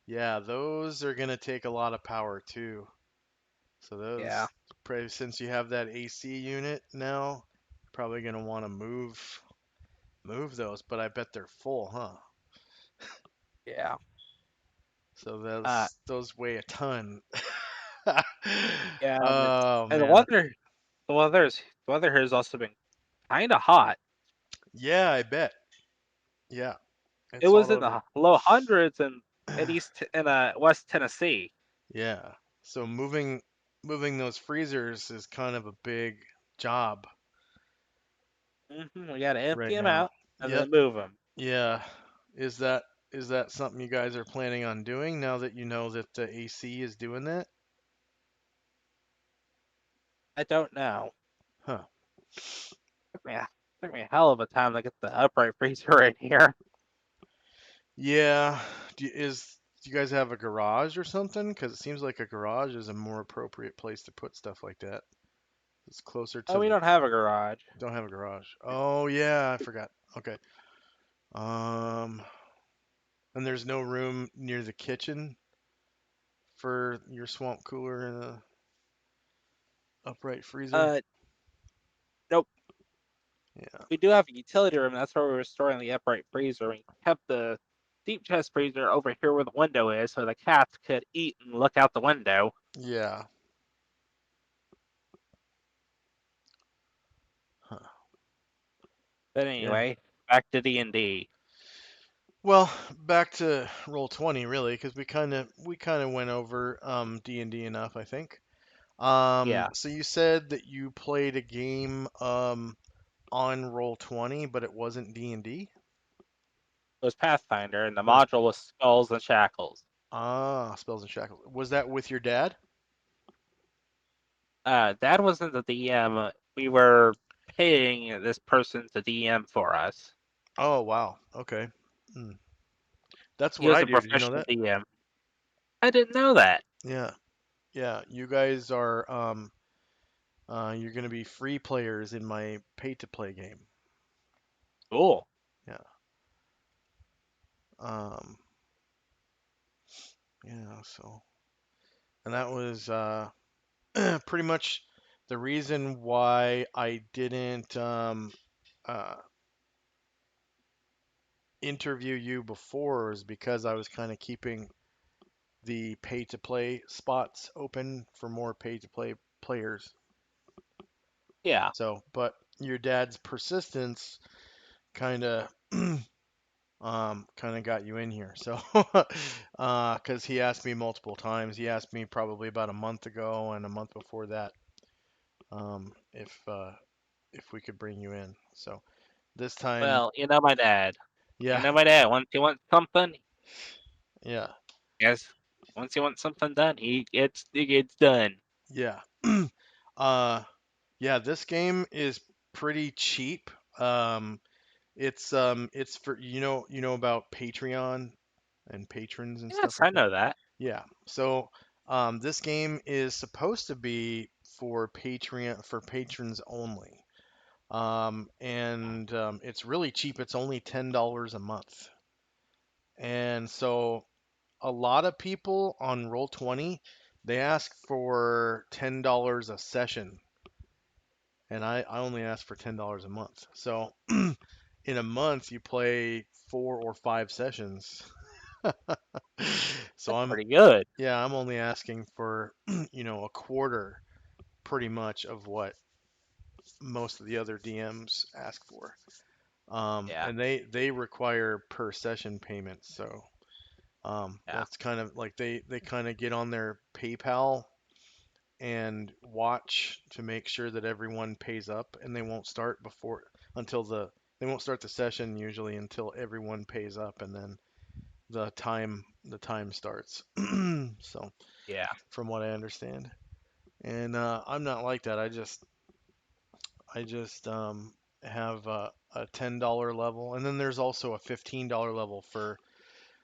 S1: Yeah, those are gonna take a lot of power too. So
S2: Yeah.
S1: those, probably since you have that AC unit now, probably gonna want to move those, but I bet they're full, huh?
S2: Yeah.
S1: So
S2: Uh,
S1: those weigh a ton.
S2: Yeah,
S1: Oh
S2: and
S1: man.
S2: the weather here has also been kind of hot.
S1: Yeah, I bet. Yeah,
S2: It
S1: it's
S2: was
S1: all
S2: in
S1: over.
S2: the low hundreds in West Tennessee.
S1: Yeah. So moving those freezers is kind of a big job
S2: We got to empty
S1: right
S2: them
S1: now.
S2: out and
S1: Yep.
S2: then move them.
S1: Yeah. Is that is that something you guys are planning on doing now that you know that the AC is doing that?
S2: I don't know.
S1: Huh.
S2: Took me a hell of a time to get the upright freezer in here.
S1: Yeah. Do you guys have a garage or something? Because it seems like a garage is a more appropriate place to put stuff like that. It's closer
S2: Oh,
S1: to
S2: we
S1: the.
S2: don't have a garage.
S1: Don't have a garage. Oh yeah, I forgot. Okay. Um, and there's no room near the kitchen for your swamp cooler and a upright freezer.
S2: Uh, nope.
S1: Yeah.
S2: We do have a utility room. That's where we were storing the upright freezer. We kept the deep chest freezer over here where the window is, so the cats could eat and look out the window.
S1: Yeah. Huh.
S2: But
S1: Yeah.
S2: anyway, back to D&D.
S1: Well, back to roll 20 really because we kind of went over D&D enough, I think.
S2: Yeah,
S1: So you said that you played a game on roll 20 but it wasn't D&D?
S2: it was Pathfinder, and the
S1: It was
S2: module was Skulls and Shackles.
S1: Spells and Shackles. Was that with your dad?
S2: Dad wasn't the DM. We were paying this person to DM for us.
S1: Oh, wow. Okay. Hmm. That's
S2: He
S1: what
S2: was
S1: I
S2: a
S1: do. Did you know
S2: professional
S1: that?
S2: DM. I didn't know that.
S1: Yeah. Yeah. You guys are you're gonna be free players in my pay to play game.
S2: Cool.
S1: Yeah. Um yeah, so and that was pretty much the reason why I didn't uh interview you before is because I was kind of keeping the pay to play spots open for more pay to play players.
S2: Yeah,
S1: So, but your dad's persistence kind of kind of got you in here. So, because he asked me multiple times, he asked me probably about a month ago and a month before that, if we could bring you in. So this time,
S2: well, you know my dad. You
S1: yeah,
S2: know my dad. Once he wants something,
S1: yeah,
S2: yes. Once he wants something done, it gets done.
S1: yeah, uh, yeah. This game is pretty cheap. Um, it's for you know about Patreon and patrons and stuff
S2: Yes,
S1: like
S2: I
S1: that.
S2: know that.
S1: Yeah. So this game is supposed to be for Patreon for patrons only. And it's really cheap. It's only $10 a month. And so a lot of people on Roll20, they ask for $10 a session, and I only ask for $10 a month. So in a month you play 4 or 5 sessions. So
S2: That's pretty good.
S1: I'm only asking for a quarter pretty much of what most of the other DMs ask for.
S2: Yeah,
S1: And they require per session payments. So
S2: yeah,
S1: that's kind of like they kind of get on their PayPal and watch to make sure that everyone pays up, and until they won't start the session usually until everyone pays up, and then the time starts. So
S2: yeah,
S1: from what I understand, and I'm not like that. I just have a $10 level, and then there's also a $15 level for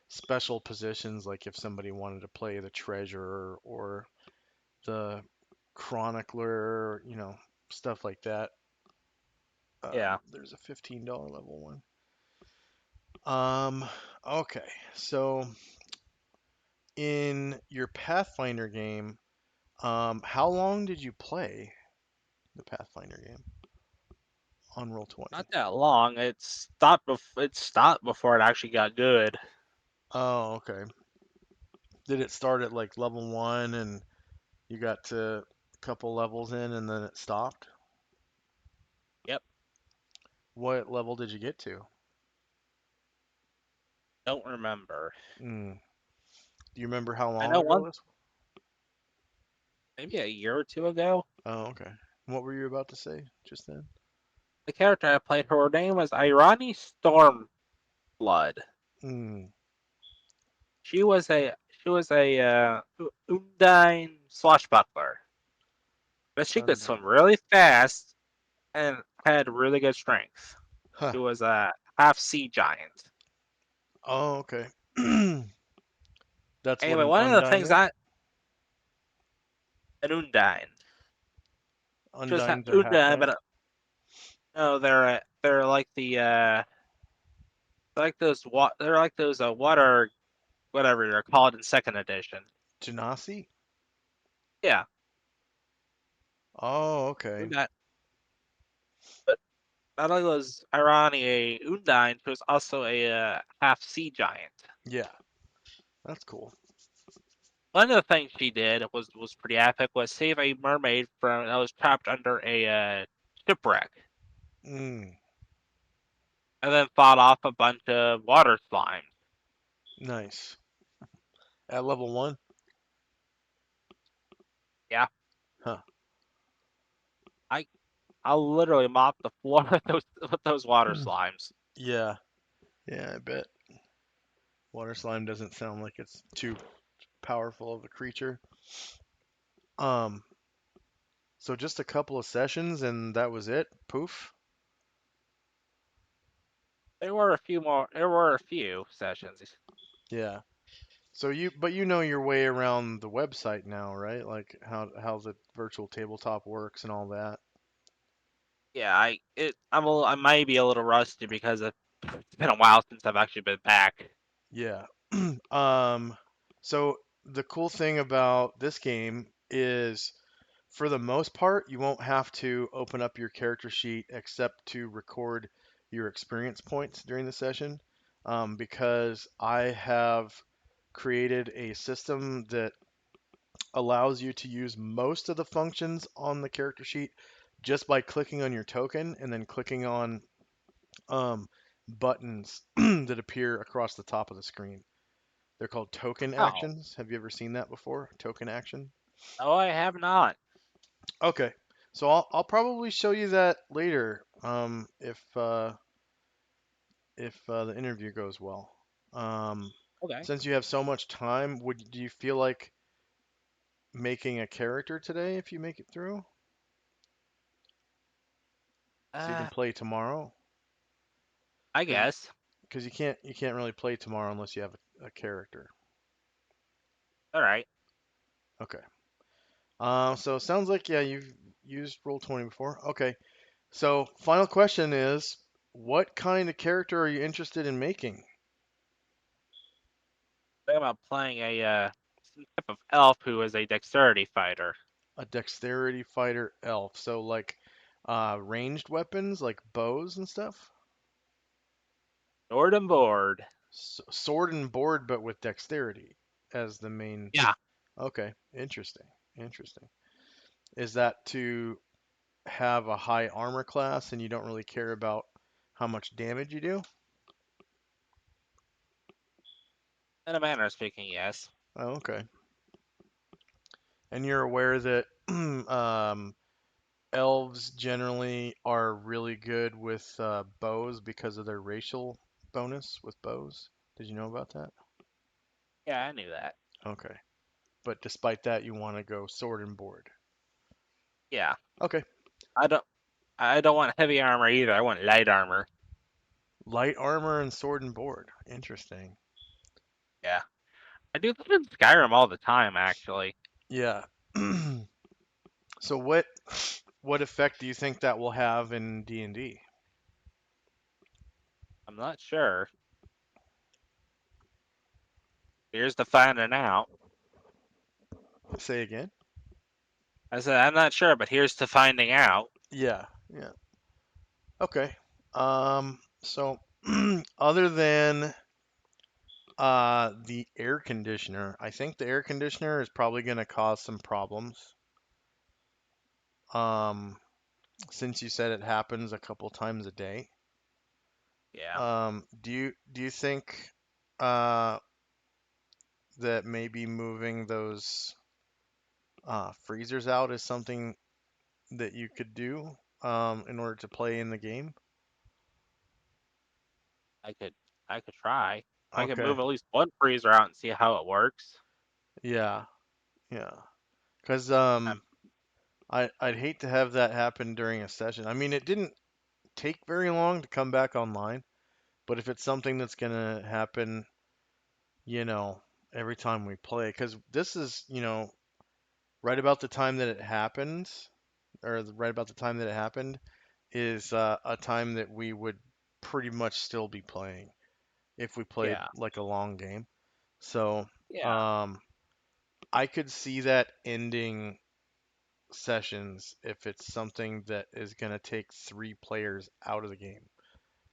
S1: special positions, like if somebody wanted to play the treasurer or the chronicler, stuff like that.
S2: yeah.
S1: There's a $15 level one. Um, okay, so in your Pathfinder game, how long did you play the Pathfinder game on Roll 20?
S2: Not that long. It stopped before it actually got good.
S1: Oh, okay. Did it start at like level 1 and You got to a couple levels in and then it stopped.
S2: Yep.
S1: What level did you get to?
S2: Don't remember.
S1: Mm. Do you remember how
S2: I
S1: long
S2: know
S1: ago
S2: one,
S1: this?
S2: maybe a year or two ago,
S1: Oh, okay. What were you about to say just then?
S2: the character I played, her name was Irani Stormblood.
S1: Mm.
S2: She was a Undine swashbuckler, but she could swim
S1: Undine.
S2: really fast and had really good strength.
S1: Huh.
S2: She was a half sea giant.
S1: Oh, okay. That's what
S2: Anyway,
S1: an
S2: one of the
S1: undine
S2: things
S1: is.
S2: I an Undine, just not
S1: Undines are half
S2: Undine, but
S1: giant.
S2: no, they're like they're like those water whatever they're called in second edition.
S1: Genasi?
S2: Yeah,
S1: Oh, okay.
S2: Undine. But not only was Irani a Undine, she was also a half sea giant.
S1: Yeah, that's cool.
S2: One of the things she did was pretty epic. Was save a mermaid from that was trapped under a shipwreck,
S1: Mm,
S2: and then fought off a bunch of water slimes.
S1: nice. At level one?
S2: Yeah,
S1: Huh.
S2: I I literally mopped the floor with those water slimes.
S1: Yeah, yeah, I bet. Water slime doesn't sound like it's too powerful of a creature. Um, so just a couple of sessions and that was it? Poof?
S2: There were a few more. There were a few sessions.
S1: Yeah. But you know your way around the website now, right? Like how the virtual tabletop works and all that.
S2: Yeah, I might be a little rusty because it's been a while since I've actually been back.
S1: Yeah. Um, so the cool thing about this game is for the most part, you won't have to open up your character sheet except to record your experience points during the session, because I have created a system that allows you to use most of the functions on the character sheet just by clicking on your token and then clicking on um, buttons that appear across the top of the screen. They're called token
S2: Oh,
S1: actions. Have you ever seen that before? Token action?
S2: no, I have not.
S1: Okay. So I'll probably show you that later, if the interview goes well. Um,
S2: Okay.
S1: since you have so much time, do you feel like making a character today if you make it through, so you can
S2: Uh,
S1: play tomorrow?
S2: I
S1: Because
S2: guess.
S1: you can't really play tomorrow unless you have a character.
S2: All right.
S1: Okay. So it sounds like yeah you've used Roll20 before. Okay. So final question is, what kind of character are you interested in making?
S2: Think about playing a some type of elf who is a dexterity fighter.
S1: A dexterity fighter elf. So like ranged weapons like bows and stuff?
S2: Sword and board.
S1: Sword and board but with dexterity as the main.
S2: Yeah.
S1: Okay, interesting. Interesting. Is that to have a high armor class and you don't really care about how much damage you do?
S2: In a manner of speaking, yes.
S1: Oh, okay. And you're aware that elves generally are really good with bows because of their racial bonus with bows. Did you know about that?
S2: Yeah, I knew that.
S1: Okay. But despite that, you want to go sword and board.
S2: Yeah.
S1: Okay.
S2: I don't I don't want heavy armor either. I want light armor.
S1: Light armor and sword and board. Interesting.
S2: Yeah. I do that in Skyrim all the time, actually.
S1: Yeah. So what effect do you think that will have in D&D?
S2: I'm not sure. Here's to finding out.
S1: Say again?
S2: I said I'm not sure, but here's to finding out.
S1: Yeah. Yeah. Okay. So other than The air conditioner. I think the air conditioner is probably going to cause some problems. Um, since you said it happens a couple times a day.
S2: Yeah,
S1: Do you think uh that maybe moving those freezers out is something that you could do in order to play in the game?
S2: I could I could try. I could
S1: Okay.
S2: move at least one freezer out and see how it works.
S1: Yeah. Yeah. Because
S2: Um,
S1: I'd hate to have that happen during a session. I mean, it didn't take very long to come back online, but if it's something that's gonna happen, you know, every time we play, because this is, right about the time that it happened, right about the time that it happened, is a time that we would pretty much still be playing if we played
S2: yeah,
S1: like a long game. So,
S2: yeah,
S1: um, I could see that ending sessions if it's something that is going to take three players out of the game.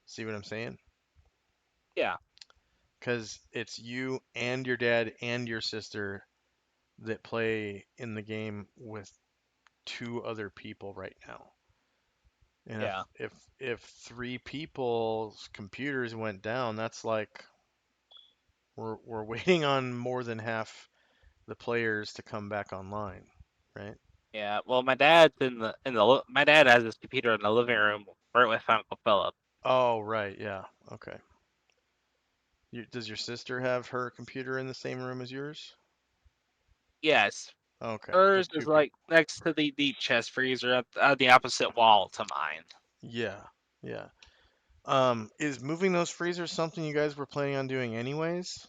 S1: See what I'm saying?
S2: yeah,
S1: Because it's you and your dad and your sister that play in the game with two other people right now. And if
S2: yeah,
S1: if if three people's computers went down, that's like we're waiting on more than half the players to come back online, right?
S2: yeah. Well, my dad's my dad has his computer in the living room right with Uncle Philip.
S1: Oh, right, yeah. Okay. Does your sister have her computer in the same room as yours?
S2: Yes,
S1: Okay,
S2: hers
S1: just
S2: is
S1: two
S2: like
S1: people.
S2: next to the deep chest freezer at the opposite wall to mine.
S1: Yeah, yeah. Is moving those freezers something you guys were planning on doing anyways?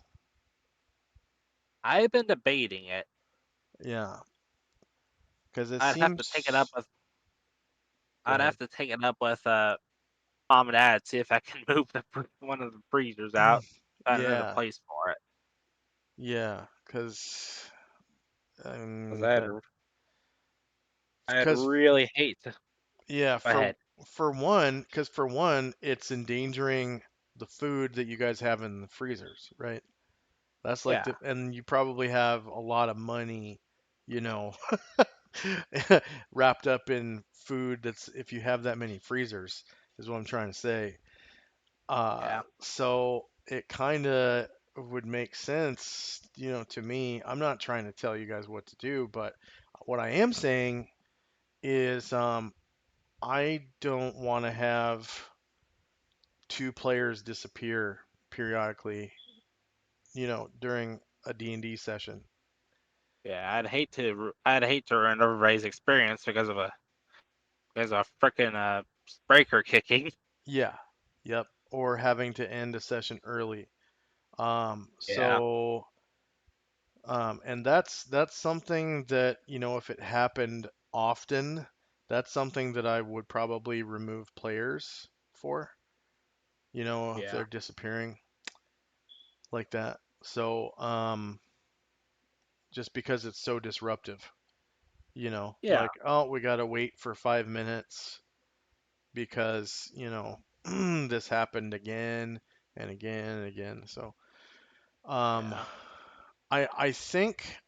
S2: I've been debating it.
S1: Yeah, because it
S2: I'd have to take it up
S1: seems.
S2: with
S1: Go
S2: I'd
S1: ahead.
S2: have to take it up with mom and dad, see if I can move one of the freezers out, find another
S1: Yeah,
S2: place for it.
S1: yeah, because
S2: Because
S1: that
S2: I'd
S1: because
S2: really hate to.
S1: yeah,
S2: Go ahead.
S1: for one, it's endangering the food that you guys have in the freezers, right? That's like
S2: Yeah,
S1: and you probably have a lot of money, you know, wrapped up in food that's if you have that many freezers, is what I'm trying to say.
S2: yeah,
S1: So it kind of would make sense, to me. I'm not trying to tell you guys what to do, but what I am saying is I don't want to have two players disappear periodically, during a D&D session.
S2: yeah. I'd hate to ruin everybody's experience because of a frickin' breaker kicking.
S1: Yeah. Yep. Or having to end a session early.
S2: Yeah,
S1: And that's something that, if it happened often, that's something that I would probably remove players for, if
S2: yeah,
S1: they're disappearing like that. So, just because it's so disruptive,
S2: yeah,
S1: like, oh, we gotta wait for 5 minutes because, this happened again and again and again. So, um,
S2: yeah.
S1: I think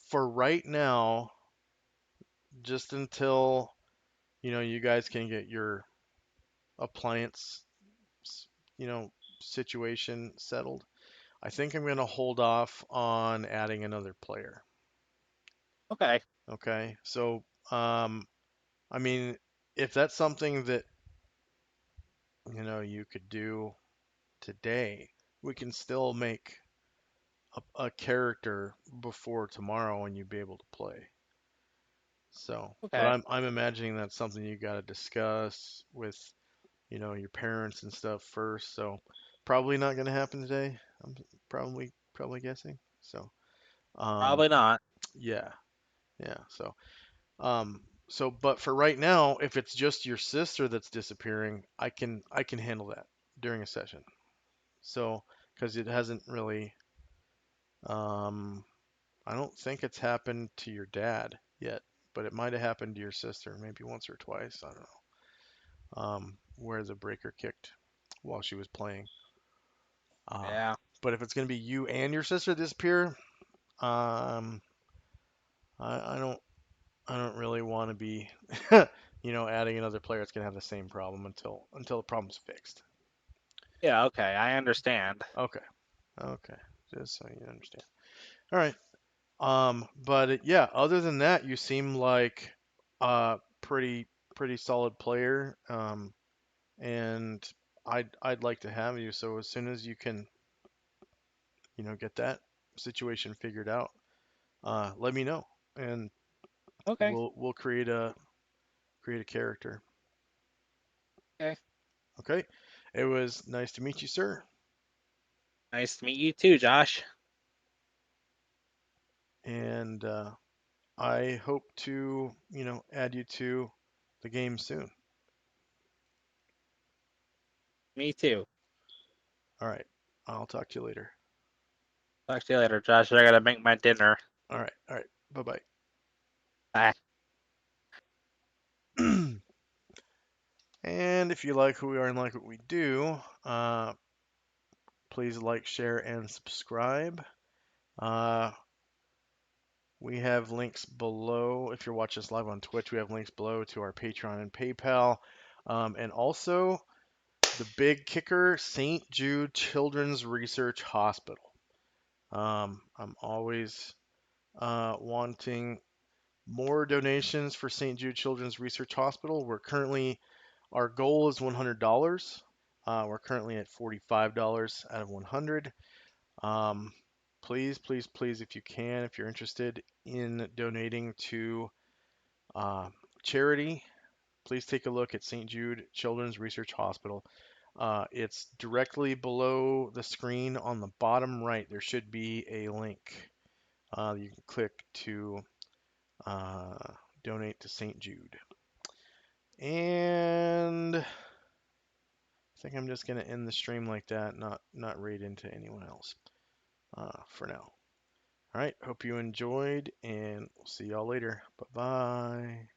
S1: for right now, just until you guys can get your appliance, s- you know, situation settled, I think I'm gonna hold off on adding another player.
S2: Okay,
S1: Okay, so I mean, if that's something that you could do today, we can still make a character before tomorrow and you'd be able to play. So, but
S2: okay.
S1: I'm imagining that's something you got to discuss with, your parents and stuff first. So, probably not going to happen today. I'm probably guessing. So, um,
S2: Probably not.
S1: yeah, yeah. So, but for right now, if it's just your sister that's disappearing, I can handle that during a session. So, because it hasn't really, um, I don't think it's happened to your dad yet, but it might have happened to your sister maybe once or twice. I don't know. Where the breaker kicked while she was playing. Uh,
S2: Yeah.
S1: but if it's gonna be you and your sister disappear, um, I don't I don't really want to be, adding another player that's gonna have the same problem until the problem's fixed.
S2: Yeah. Okay. I understand.
S1: Okay, okay, just so you understand. All right. But other than that, you seem like a pretty solid player. And I'd like to have you. So as soon as you can, get that situation figured out, let me know, and
S2: Okay.
S1: we'll create a character.
S2: Okay.
S1: Okay. It was nice to meet you, sir,
S2: Nice to meet you too, Josh.
S1: and I hope to, add you to the game soon.
S2: Me too.
S1: All right. I'll talk to you later.
S2: Talk to you later, Josh. I gotta make my dinner.
S1: All right. All right. Bye
S2: Bye.
S1: bye. And if you like who we are and like what we do, please like, share, and subscribe. Uh, we have links below. If you're watching us live on Twitch, we have links below to our Patreon and PayPal. And also, the big kicker, St. Jude Children's Research Hospital. I'm always wanting more donations for St. Jude Children's Research Hospital. Our goal is $100. We're currently at $45 out of 100. Um, please, please, please, if you can, if you're interested in donating to uh, charity, please take a look at St. Jude Children's Research Hospital. It's directly below the screen on the bottom right. There should be a link. You can click to uh, donate to St. Jude. And I think I'm just gonna end the stream like that, not read into anyone else for now. All right, hope you enjoyed, and we'll see y'all later. Bye bye.